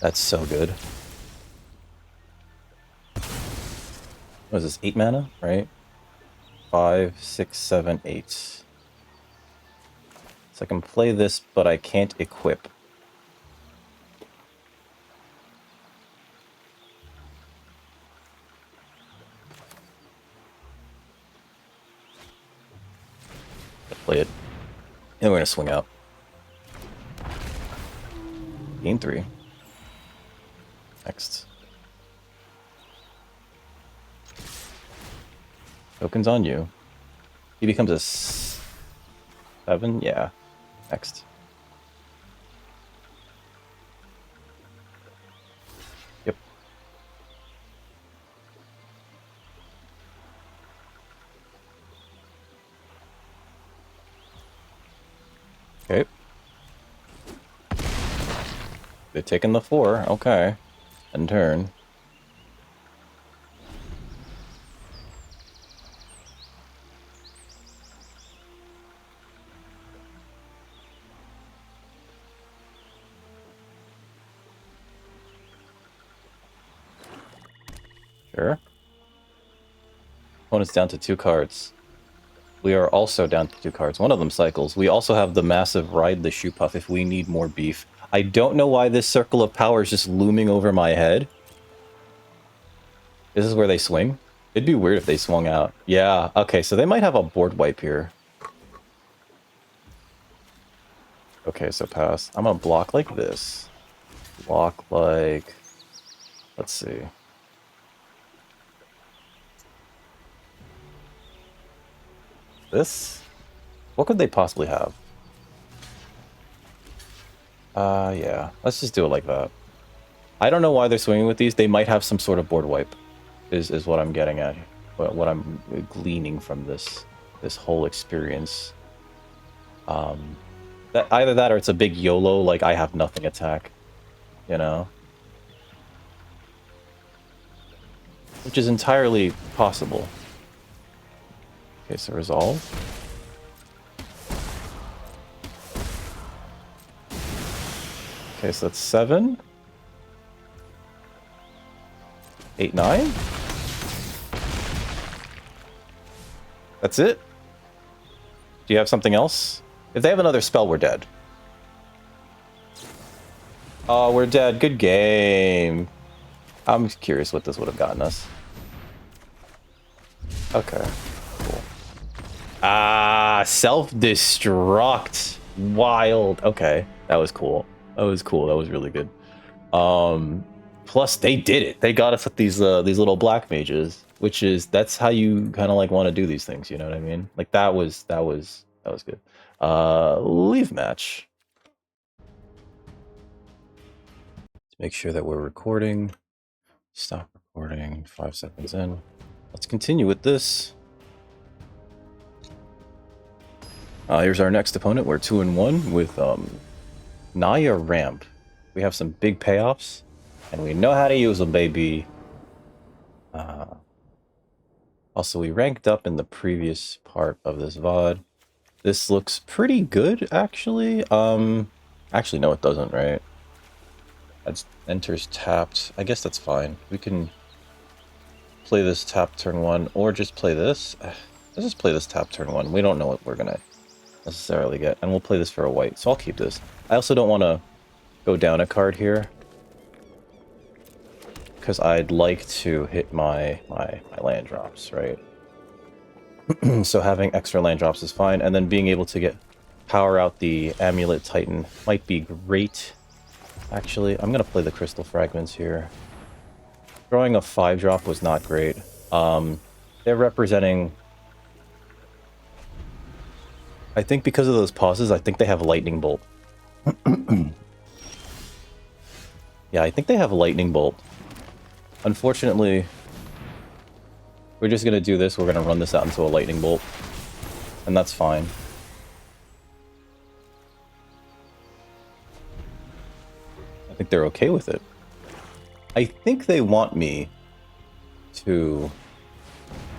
that's so good. What is this? 8 mana, right? 5, 6, 7, 8. So I can play this, but I can't equip. Play it. And we're gonna swing out. Game 3. Next. Token's on you. He becomes a 7? Yeah. Next. Yep. Okay. They're taking the 4. Okay. End turn. Sure. Opponent's down to 2 cards. We are also down to 2 cards. One of them cycles. We also have the massive Ride the Shoe Puff if we need more beef. I don't know why this circle of power is just looming over my head. This is where they swing. It'd be weird if they swung out. Yeah, okay, so they might have a board wipe here. Okay, so pass. I'm gonna block like this. Block like... Let's see. This? What could they possibly have? Yeah. Let's just do it like that. I don't know why they're swinging with these. They might have some sort of board wipe, is what I'm getting at. What I'm gleaning from this whole experience. That either that or it's a big YOLO, like I have nothing attack, you know? Which is entirely possible. Okay, so resolve. Okay, so that's 7. 8, 9. That's it? Do you have something else? If they have another spell, we're dead. Oh, we're dead. Good game. I'm curious what this would have gotten us. Okay. Cool. Ah, self-destruct. Wild. Okay. That was cool. That was cool. That was really good. Plus they did it. They got us with these little black mages, which is that's how you kind of like want to do these things, you know what I mean? Like that was good. Leave match. Let's make sure that we're recording. Stop recording 5 seconds in. Let's continue with this. Here's our next opponent. We're 2-1 with Naya Ramp. We have some big payoffs, and we know how to use them, baby. Also, we ranked up in the previous part of this VOD. This looks pretty good, actually. Actually, no, it doesn't, right? That enters tapped. I guess that's fine. We can play this tap turn 1, or just play this. Let's just play this tap turn 1. We don't know what we're gonna necessarily get, and we'll play this for a white, so I'll keep this. I also don't want to go down a card here, because I'd like to hit my land drops, right? So having extra land drops is fine, and then being able to get power out the Amulet Titan might be great. Actually, I'm going to play the Crystal Fragments here. Drawing a 5-drop was not great. They're representing... I think because of those pauses, I think they have Lightning Bolt. Yeah, I think they have Lightning Bolt. Unfortunately, we're just going to do this. We're going to run this out into a Lightning Bolt. And that's fine. I think they're okay with it. I think they want me to...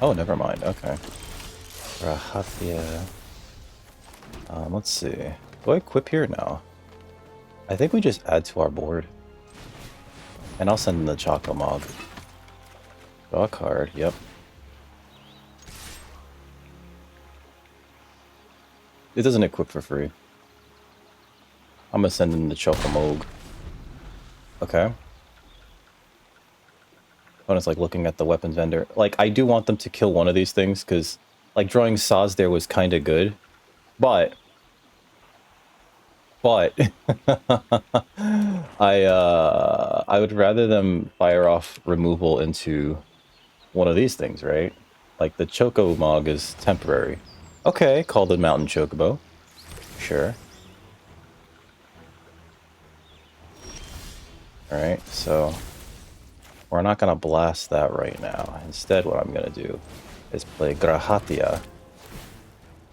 Oh, never mind. Okay. Rahathia. Let's see. Do I equip here? No. I think we just add to our board. And I'll send in the Choco Mog. Draw a card, yep. It doesn't equip for free. I'm gonna send in the Choco Mog. Okay. Opponent's like looking at the weapons vendor. Like, I do want them to kill one of these things, because like drawing Saz there was kind of good. But I would rather them fire off removal into one of these things, right? Like the Choco Mog is temporary. Okay, call the Mountain Chocobo. Sure. Alright, so we're not gonna blast that right now. Instead, what I'm gonna do is play Grahatia,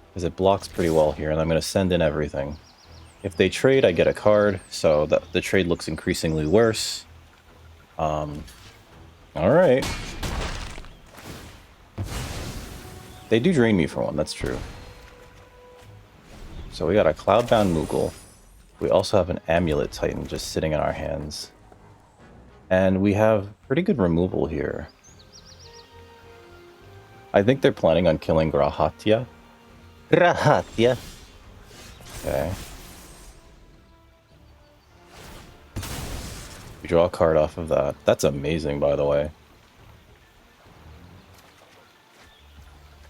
because it blocks pretty well here, and I'm gonna send in everything. If they trade, I get a card, so the trade looks increasingly worse. Alright. They do drain me for one, that's true. So we got a Cloudbound Moogle. We also have an Amulet Titan just sitting in our hands. And we have pretty good removal here. I think they're planning on killing Grahatia. Grahatia! Okay. We draw a card off of that. That's amazing, by the way.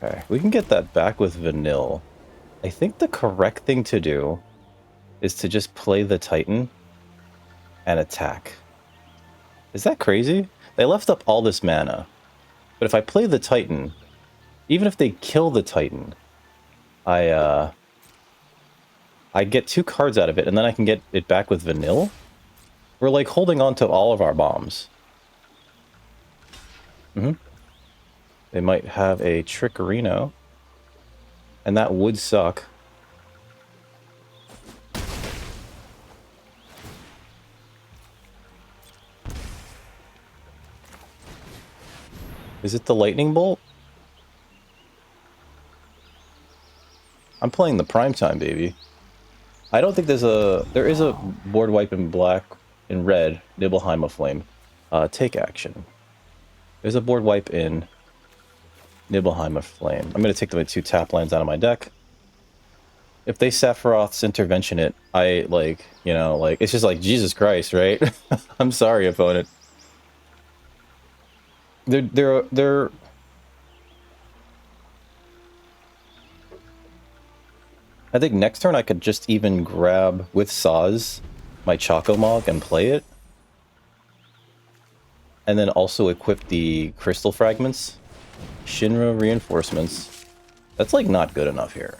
Okay, we can get that back with Vanille. I think the correct thing to do is to just play the Titan and attack. Is that crazy? They left up all this mana. But if I play the Titan, even if they kill the Titan, I get 2 cards out of it, and then I can get it back with Vanille? We're like holding on to all of our bombs. They might have a Trickerino, and that would suck. Is it the Lightning Bolt? I'm playing the Primetime, baby. I don't think there is a board wipe in black, in red, Nibelheim Flame. Take action. There's a board wipe in Nibelheim Flame. I'm going to take the 2 tap lands out of my deck. If they Sephiroth's Intervention it, I, like, you know, like, it's just like, Jesus Christ, right? I'm sorry, opponent. They're... I think next turn I could just even grab, with Saz, my Choco Mog and play it. And then also equip the Crystal Fragments. Shinra Reinforcements. That's, like, not good enough here.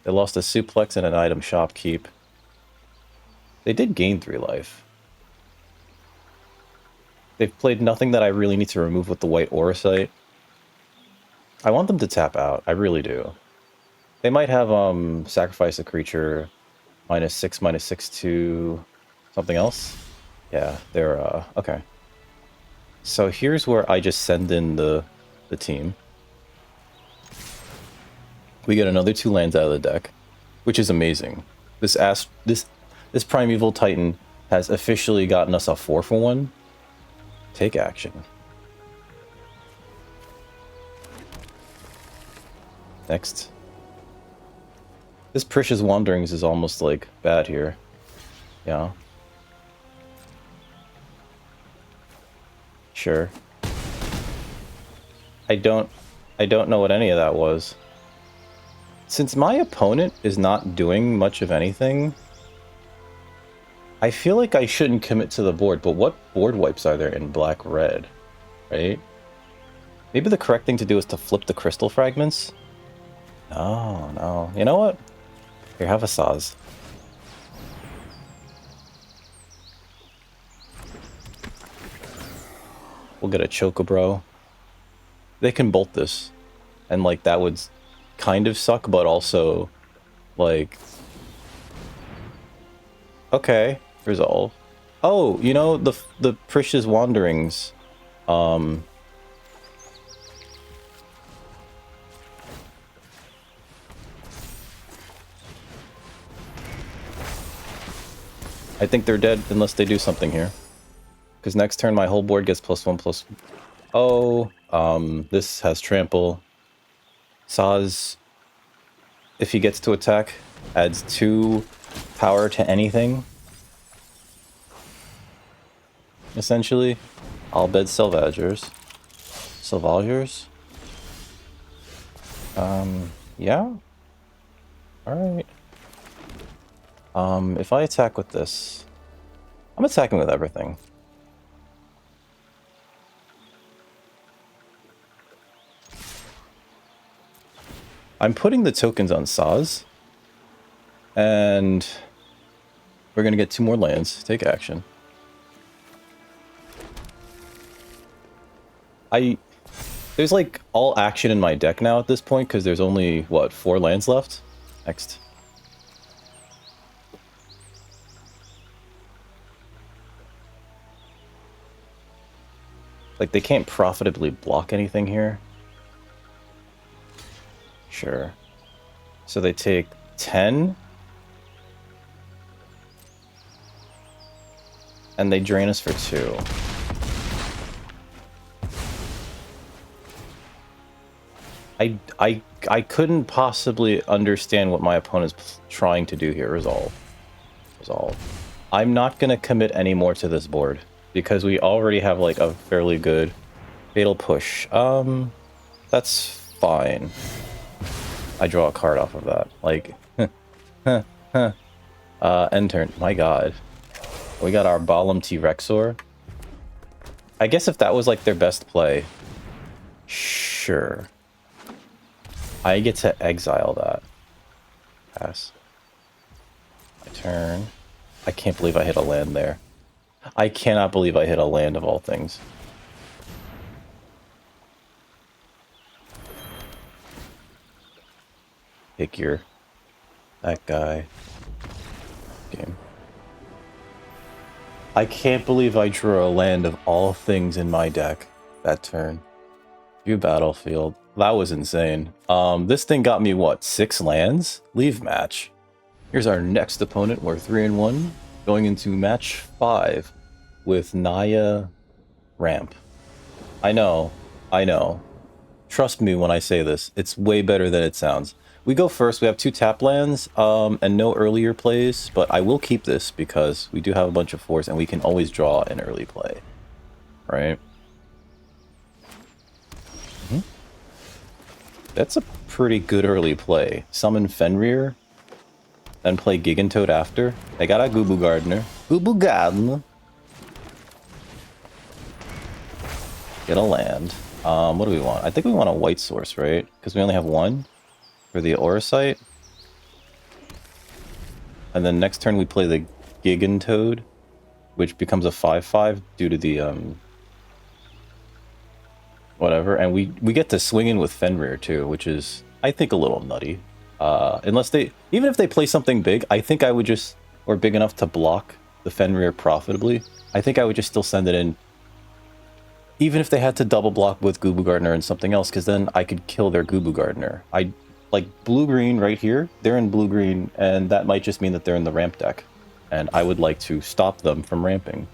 They lost a Suplex and an item Shopkeep. They did gain 3 life. They've played nothing that I really need to remove with the White Auracite. I want them to tap out. I really do. They might have sacrifice a creature, -6/-6 to something else. Yeah, they're okay. So here's where I just send in the team. We get another 2 lands out of the deck, which is amazing. This Primeval Titan has officially gotten us a 4-for-1. Take action. Next. This Precious Wanderings is almost, like, bad here. Yeah. Sure. I don't know what any of that was. Since my opponent is not doing much of anything, I feel like I shouldn't commit to the board, but what board wipes are there in black-red, right? Maybe the correct thing to do is to flip the Crystal Fragments? No, no. You know what? Here, have a Saz. We'll get a Chocobro. They can bolt this. And, like, that would kind of suck, but also, like... Okay, resolve. Oh, you know, the Prish's Wanderings. I think they're dead unless they do something here. Because next turn my whole board gets +1/+. Oh, this has trample. Saz, if he gets to attack, adds 2 power to anything. Essentially. I'll bed Selvagers. Selvagers? Yeah? Alright. If I attack with this, I'm attacking with everything. I'm putting the tokens on Saz, and we're gonna get 2 more lands. Take action. There's like all action in my deck now at this point because there's only, what, 4 lands left? Next. Like, they can't profitably block anything here. Sure. So they take 10. And they drain us for 2. I couldn't possibly understand what my opponent's trying to do here. Resolve. I'm not going to commit any more to this board because we already have like a fairly good fatal push. That's fine. I draw a card off of that. Like, end turn. My god. We got our Balam T-Rexor. I guess if that was like their best play, sure. I get to exile that. Pass. My turn. I can't believe I hit a land there. I cannot believe I hit a land of all things. Figure. That guy. Game. I can't believe I drew a land of all things in my deck that turn. View battlefield. That was insane. This thing got me, what, 6 lands? Leave match. Here's our next opponent. We're 3-1. Going into match 5 with Naya Ramp. I know. Trust me when I say this. It's way better than it sounds. We go first. We have 2 tap lands and no earlier plays, but I will keep this because we do have a bunch of 4s and we can always draw an early play. Right? That's a pretty good early play. Summon Fenrir, then play Gigantoad after. They got a Gubu Gardener. Gubu Gardener. Get a land. What do we want? I think we want a white source, right? Because we only have 1 for the Aurosite. And then next turn we play the Gigantoad, which becomes a 5/5 due to the whatever, and we get to swing in with Fenrir too, which is, I think, a little nutty. Unless they, even if they play something big, I think I would just, or big enough to block the Fenrir profitably, I think I would just still send it in, even if they had to double block with Gubu Gardener and something else, because then I could kill their Gubu Gardener. I like blue-green right here, they're in blue-green, and that might just mean that they're in the ramp deck, and I would like to stop them from ramping.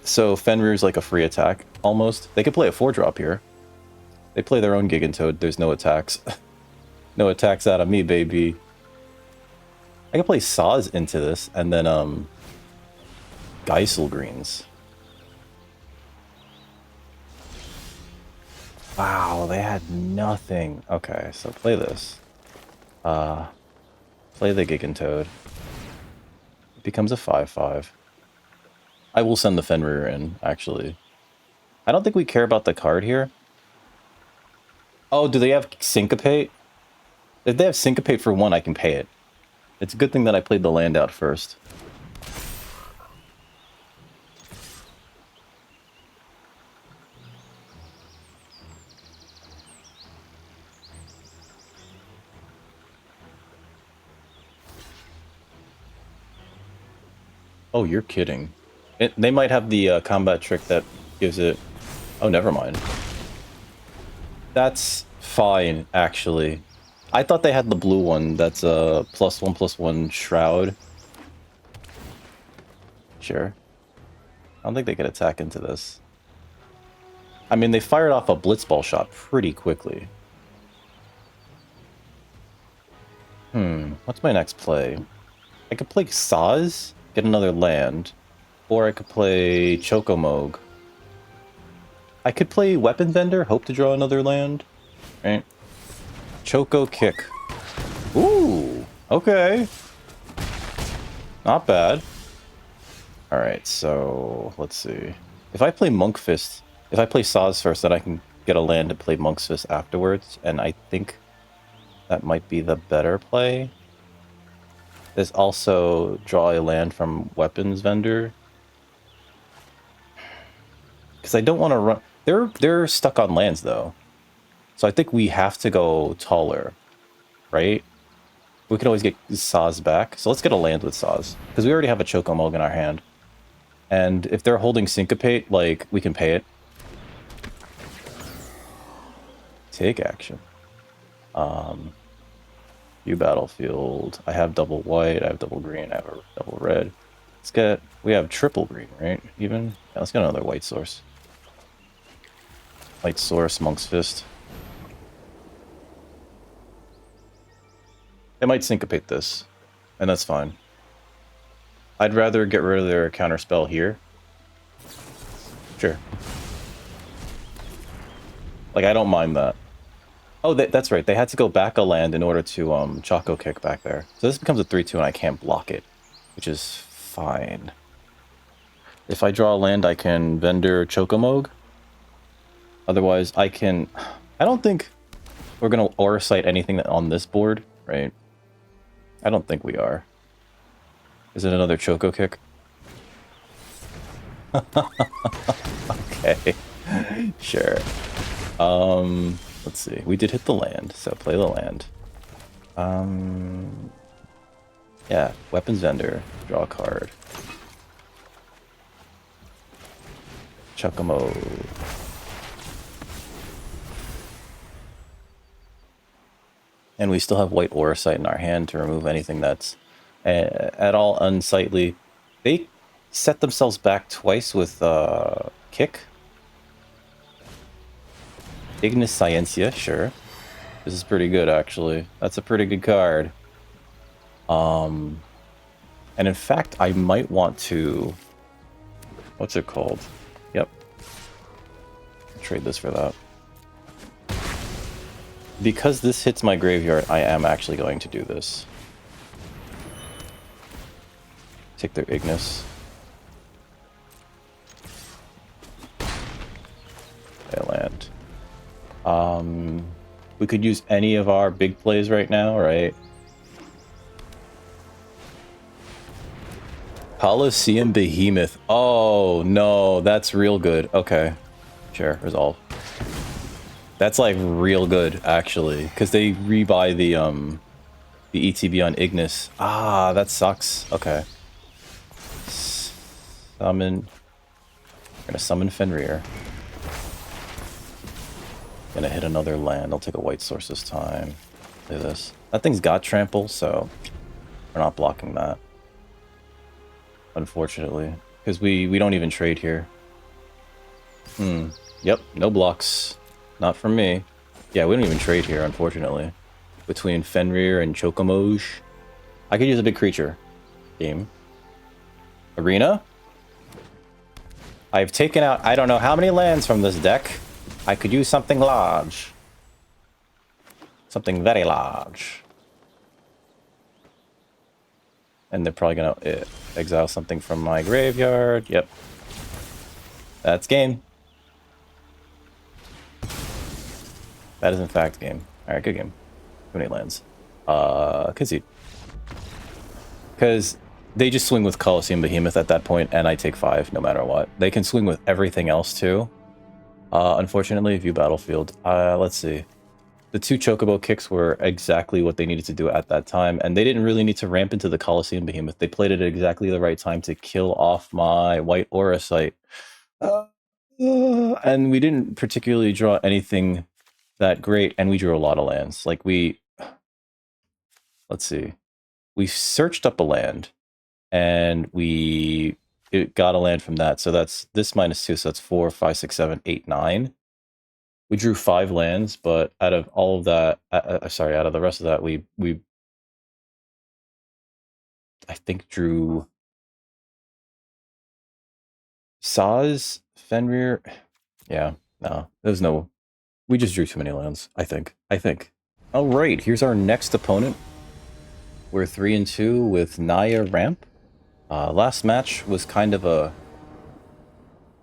So Fenrir's like a free attack, almost. They could play a 4-drop here. They play their own Gigantoad, there's no attacks. No attacks out of me, baby. I could play Saz into this, and then, Geisel Greens. Wow, they had nothing. Okay, so play this. Play the Gigantoad. It becomes a 5/5. I will send the Fenrir in, actually. I don't think we care about the card here. Oh, do they have Syncopate? If they have Syncopate for 1, I can pay it. It's a good thing that I played the land out first. Oh, you're kidding. They might have the combat trick that gives it... Oh, never mind. That's fine, actually. I thought they had the blue one that's a +1/+1 shroud. Sure. I don't think they could attack into this. I mean, they fired off a blitzball shot pretty quickly. What's my next play? I could play Saz, get another land, or I could play Chocomogue. I could play Weapon Vendor, hope to draw another land, right? Choco Kick. Ooh, okay. Not bad. Alright, so let's see. If I play Monk Fist, if I play Saz first, then I can get a land to play Monk's Fist afterwards, and I think that might be the better play. There's also draw a land from Weapons Vendor. Because I don't want to run... They're stuck on lands, though. So I think we have to go taller, right? We can always get Saz back. So let's get a land with Saz. Because we already have a Chocomogue in our hand. And if they're holding Syncopate, like, we can pay it. Take action. View battlefield. I have double white, I have double green, I have a double red. Let's get... We have triple green, right? Even? Yeah, let's get another white source. White source, Monk's Fist. They might Syncopate this, and that's fine. I'd rather get rid of their counterspell here. Sure. Like, I don't mind that. Oh, that's right. They had to go back a land in order to Choco Kick back there. So this becomes a 3/2 and I can't block it, which is fine. If I draw a land, I can Vendor Chocomogue. Otherwise, I can... I don't think we're going to Aura Sight anything on this board, right? I don't think we are. Is it another Choco Kick? Okay. Sure. Let's see. We did hit the land, so play the land. Yeah, Weapons Vendor. Draw a card. Chocomogue. And we still have white Aura Sight in our hand to remove anything that's at all unsightly. They set themselves back twice with Kick. Ignis Scientia, sure. This is pretty good, actually. That's a pretty good card. And in fact, I might want to... What's it called? Yep. Trade this for that. Because this hits my graveyard, I am actually going to do this. Take their Ignis. Okay, land. We could use any of our big plays right now, right? Coliseum Behemoth. Oh, no, that's real good. Okay. Sure, resolve. That's like real good, actually, because they rebuy the ETB on Ignis. Ah, that sucks. Okay. Summon. We're gonna summon Fenrir. Gonna hit another land. I'll take a white source this time. Look at this. That thing's got trample, so we're not blocking that. Unfortunately, because we don't even trade here. Yep, no blocks. Not from me. Yeah, we don't even trade here, unfortunately. Between Fenrir and Chocomogue. I could use a big creature. Game. Arena? I've taken out I don't know how many lands from this deck. I could use something large. Something very large. And they're probably gonna exile something from my graveyard. Yep. That's game. That is in fact game. Alright, good game. Too many lands. Concede. Because they just swing with Colosseum Behemoth at that point, and I take 5 no matter what. They can swing with everything else too. Unfortunately, view battlefield. Let's see. The 2 Chocobo kicks were exactly what they needed to do at that time, and they didn't really need to ramp into the Colosseum Behemoth. They played it at exactly the right time to kill off my white Aura Site. And we didn't particularly draw anything that great, and we drew a lot of lands. Like, let's see. We searched up a land, and it got a land from that. So that's this -2, so that's 4, 5, 6, 7, 8, 9. We drew 5 lands, but out of all of that, out of the rest of that, we I think drew Saz, Fenrir. Yeah, no, there's no. We just drew too many lands. I think. All right, here's our next opponent. We're 3-2 with Naya Ramp. Last match was kind of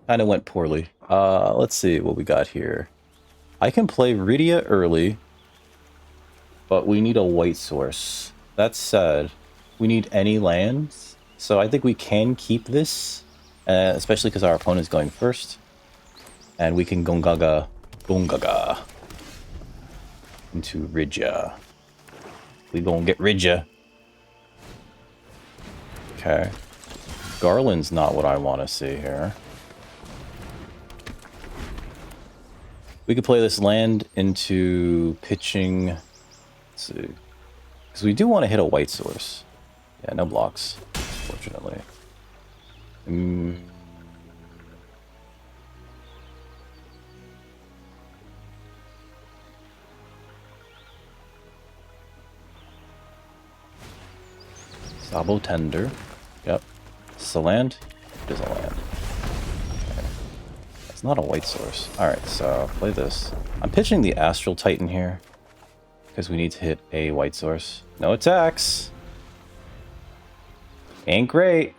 went poorly. Let's see what we got here. I can play Rydia early, but we need a white source. That said, we need any lands, so I think we can keep this, especially because our opponent's going first, and we can Gongaga into Rydia. We gonna get Rydia. Okay. Garland's not what I want to see here. We could play this land into pitching. Let's see. Because we do want to hit a white source. Yeah, no blocks, fortunately. Sabo Tender. Yep. Is this a land? It is a land. Okay. It's not a white source. Alright, so play this. I'm pitching the Astral Titan here, because we need to hit a white source. No attacks! Ain't great!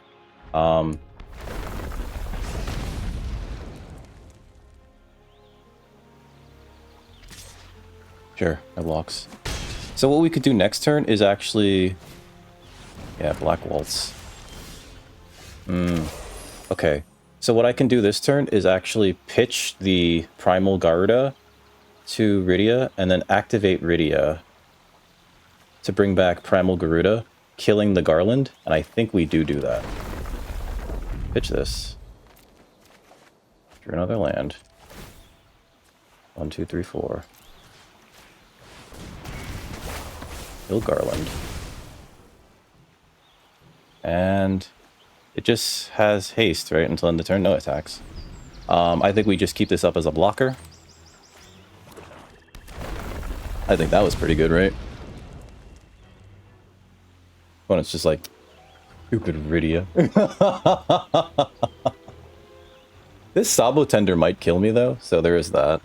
Sure, no blocks. So what we could do next turn is actually... Yeah, Black Waltz. Okay. So what I can do this turn is actually pitch the Primal Garuda to Rydia, and then activate Rydia to bring back Primal Garuda, killing the Garland, and I think we do that. Pitch this. Drew another land. 1, 2, 3, 4. Kill Garland. And it just has haste, right? Until end of turn, no attacks. I think we just keep this up as a blocker. I think that was pretty good, right? When it's just like, stupid Rydia. This Sabo Tender might kill me, though, so there is that.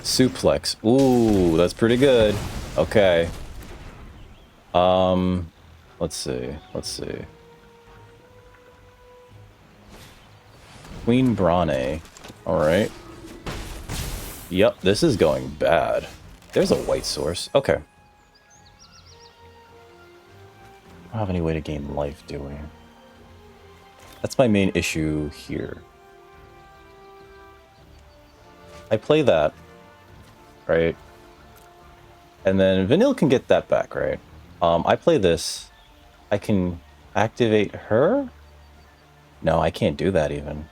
Suplex. Ooh, that's pretty good. Okay. Let's see. Queen Brane. Alright. Yep, this is going bad. There's a white source. Okay. I don't have any way to gain life, do we? That's my main issue here. I play that, right? And then Vanille can get that back, right? I play this. I can activate her? No, I can't do that even.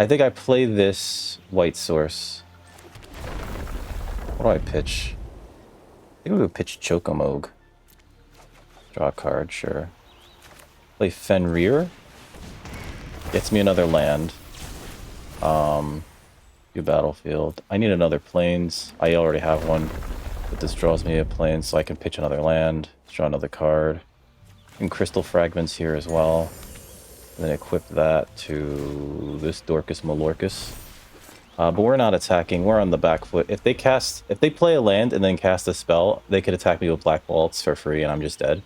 I think I play this white source. What do I pitch? I think we would pitch Chocomogue. Draw a card, sure. Play Fenrir. Gets me another land. Do battlefield. I need another plains. I already have one. But this draws me a plane, so I can pitch another land, draw another card. And Crystal Fragments here as well. And then equip that to this Dorcas Malorcas. But we're not attacking, we're on the back foot. If they play a land and then cast a spell, they could attack me with Black Waltz for free and I'm just dead.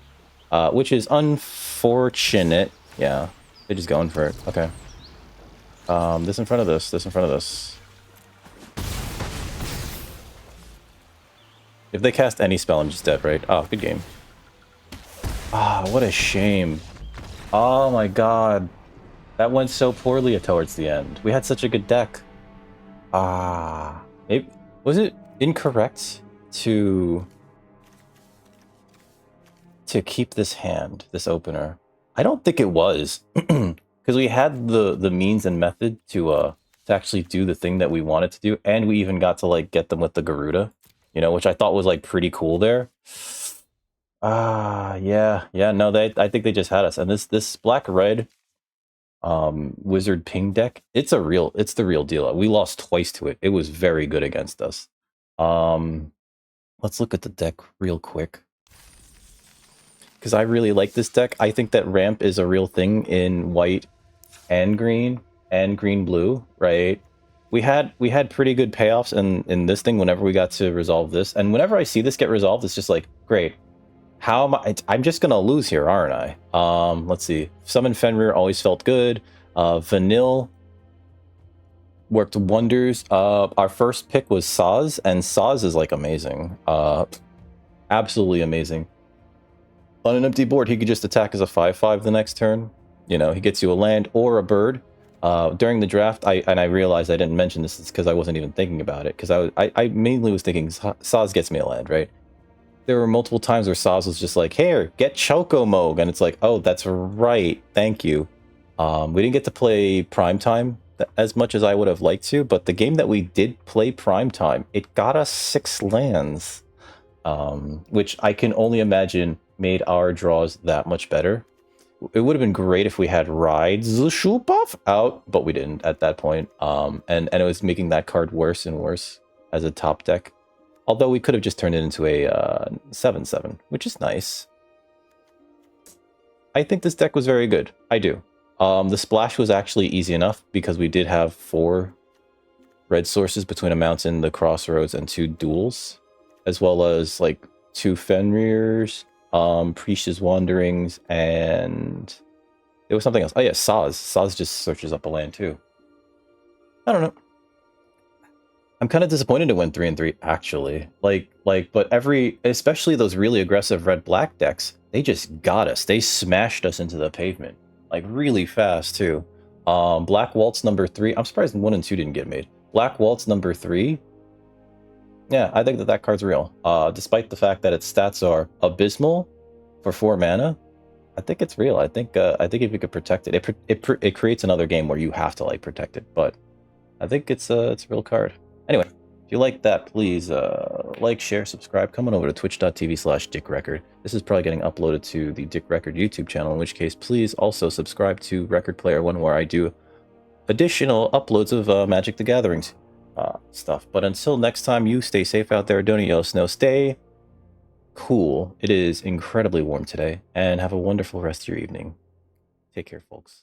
Which is unfortunate. Yeah, they're just going for it. Okay. This in front of this, this in front of this. If they cast any spell, I'm just dead, right? Oh, good game. Ah, what a shame. Oh my god. That went so poorly towards the end. We had such a good deck. Ah. Was it incorrect to keep this hand, this opener? I don't think it was. Because we had the means and method to actually do the thing that we wanted to do, and we even got to like get them with the Garuda, you know, which I thought was like pretty cool there. Ah, yeah, no, I think they just had us. And this black red wizard ping deck, it's the real deal. We lost twice to it. It was very good against us. Let's look at the deck real quick, because I really like this deck. I think that ramp is a real thing in white and green blue, right? We had pretty good payoffs in this thing whenever we got to resolve this. And whenever I see this get resolved, it's just like, great. How am I? I'm just gonna lose here, aren't I? Let's see. Summon Fenrir always felt good. Vanille worked wonders. Our first pick was Saz, and Saz is like amazing. Absolutely amazing. On an empty board, he could just attack as a 5/5 the next turn. You know, he gets you a land or a bird. During the draft, I realized I didn't mention this because I wasn't even thinking about it, because I mainly was thinking Saz gets me a land, right? There were multiple times where Saz was just like, "Here, get Chocomoge," and it's like, "Oh, that's right, thank you." We didn't get to play Primetime as much as I would have liked to, but the game that we did play Primetime, it got us 6 lands, which I can only imagine made our draws that much better. It would have been great if we had Ride Shupov out, but we didn't at that point. And it was making that card worse and worse as a top deck. Although we could have just turned it into a 7/7, which is nice. I think this deck was very good. I do. The splash was actually easy enough because we did have 4 red sources between a mountain, the crossroads, and 2 duels, as well as like 2 Fenrirs, Priest's Wanderings, and there was something else. Oh yeah, Saz. Saz just searches up a land too. I don't know. I'm kind of disappointed it went 3-3 actually. But especially those really aggressive red-black decks, they just got us. They smashed us into the pavement, like really fast too. Black Waltz number 3. I'm surprised 1 and 2 didn't get made. Black Waltz number 3. Yeah, I think that card's real. Despite the fact that its stats are abysmal for 4 mana, I think it's real. I think if you could protect it, it creates another game where you have to like protect it. But I think it's a real card. Anyway, if you like that, please like, share, subscribe. Come on over to twitch.tv/dickrecord. This is probably getting uploaded to the Dick Record YouTube channel, in which case please also subscribe to Record Player One, where I do additional uploads of Magic the Gathering stuff. But until next time, you stay safe out there. Don't eat yellow snow. Stay cool. It is incredibly warm today, and have a wonderful rest of your evening. Take care, folks.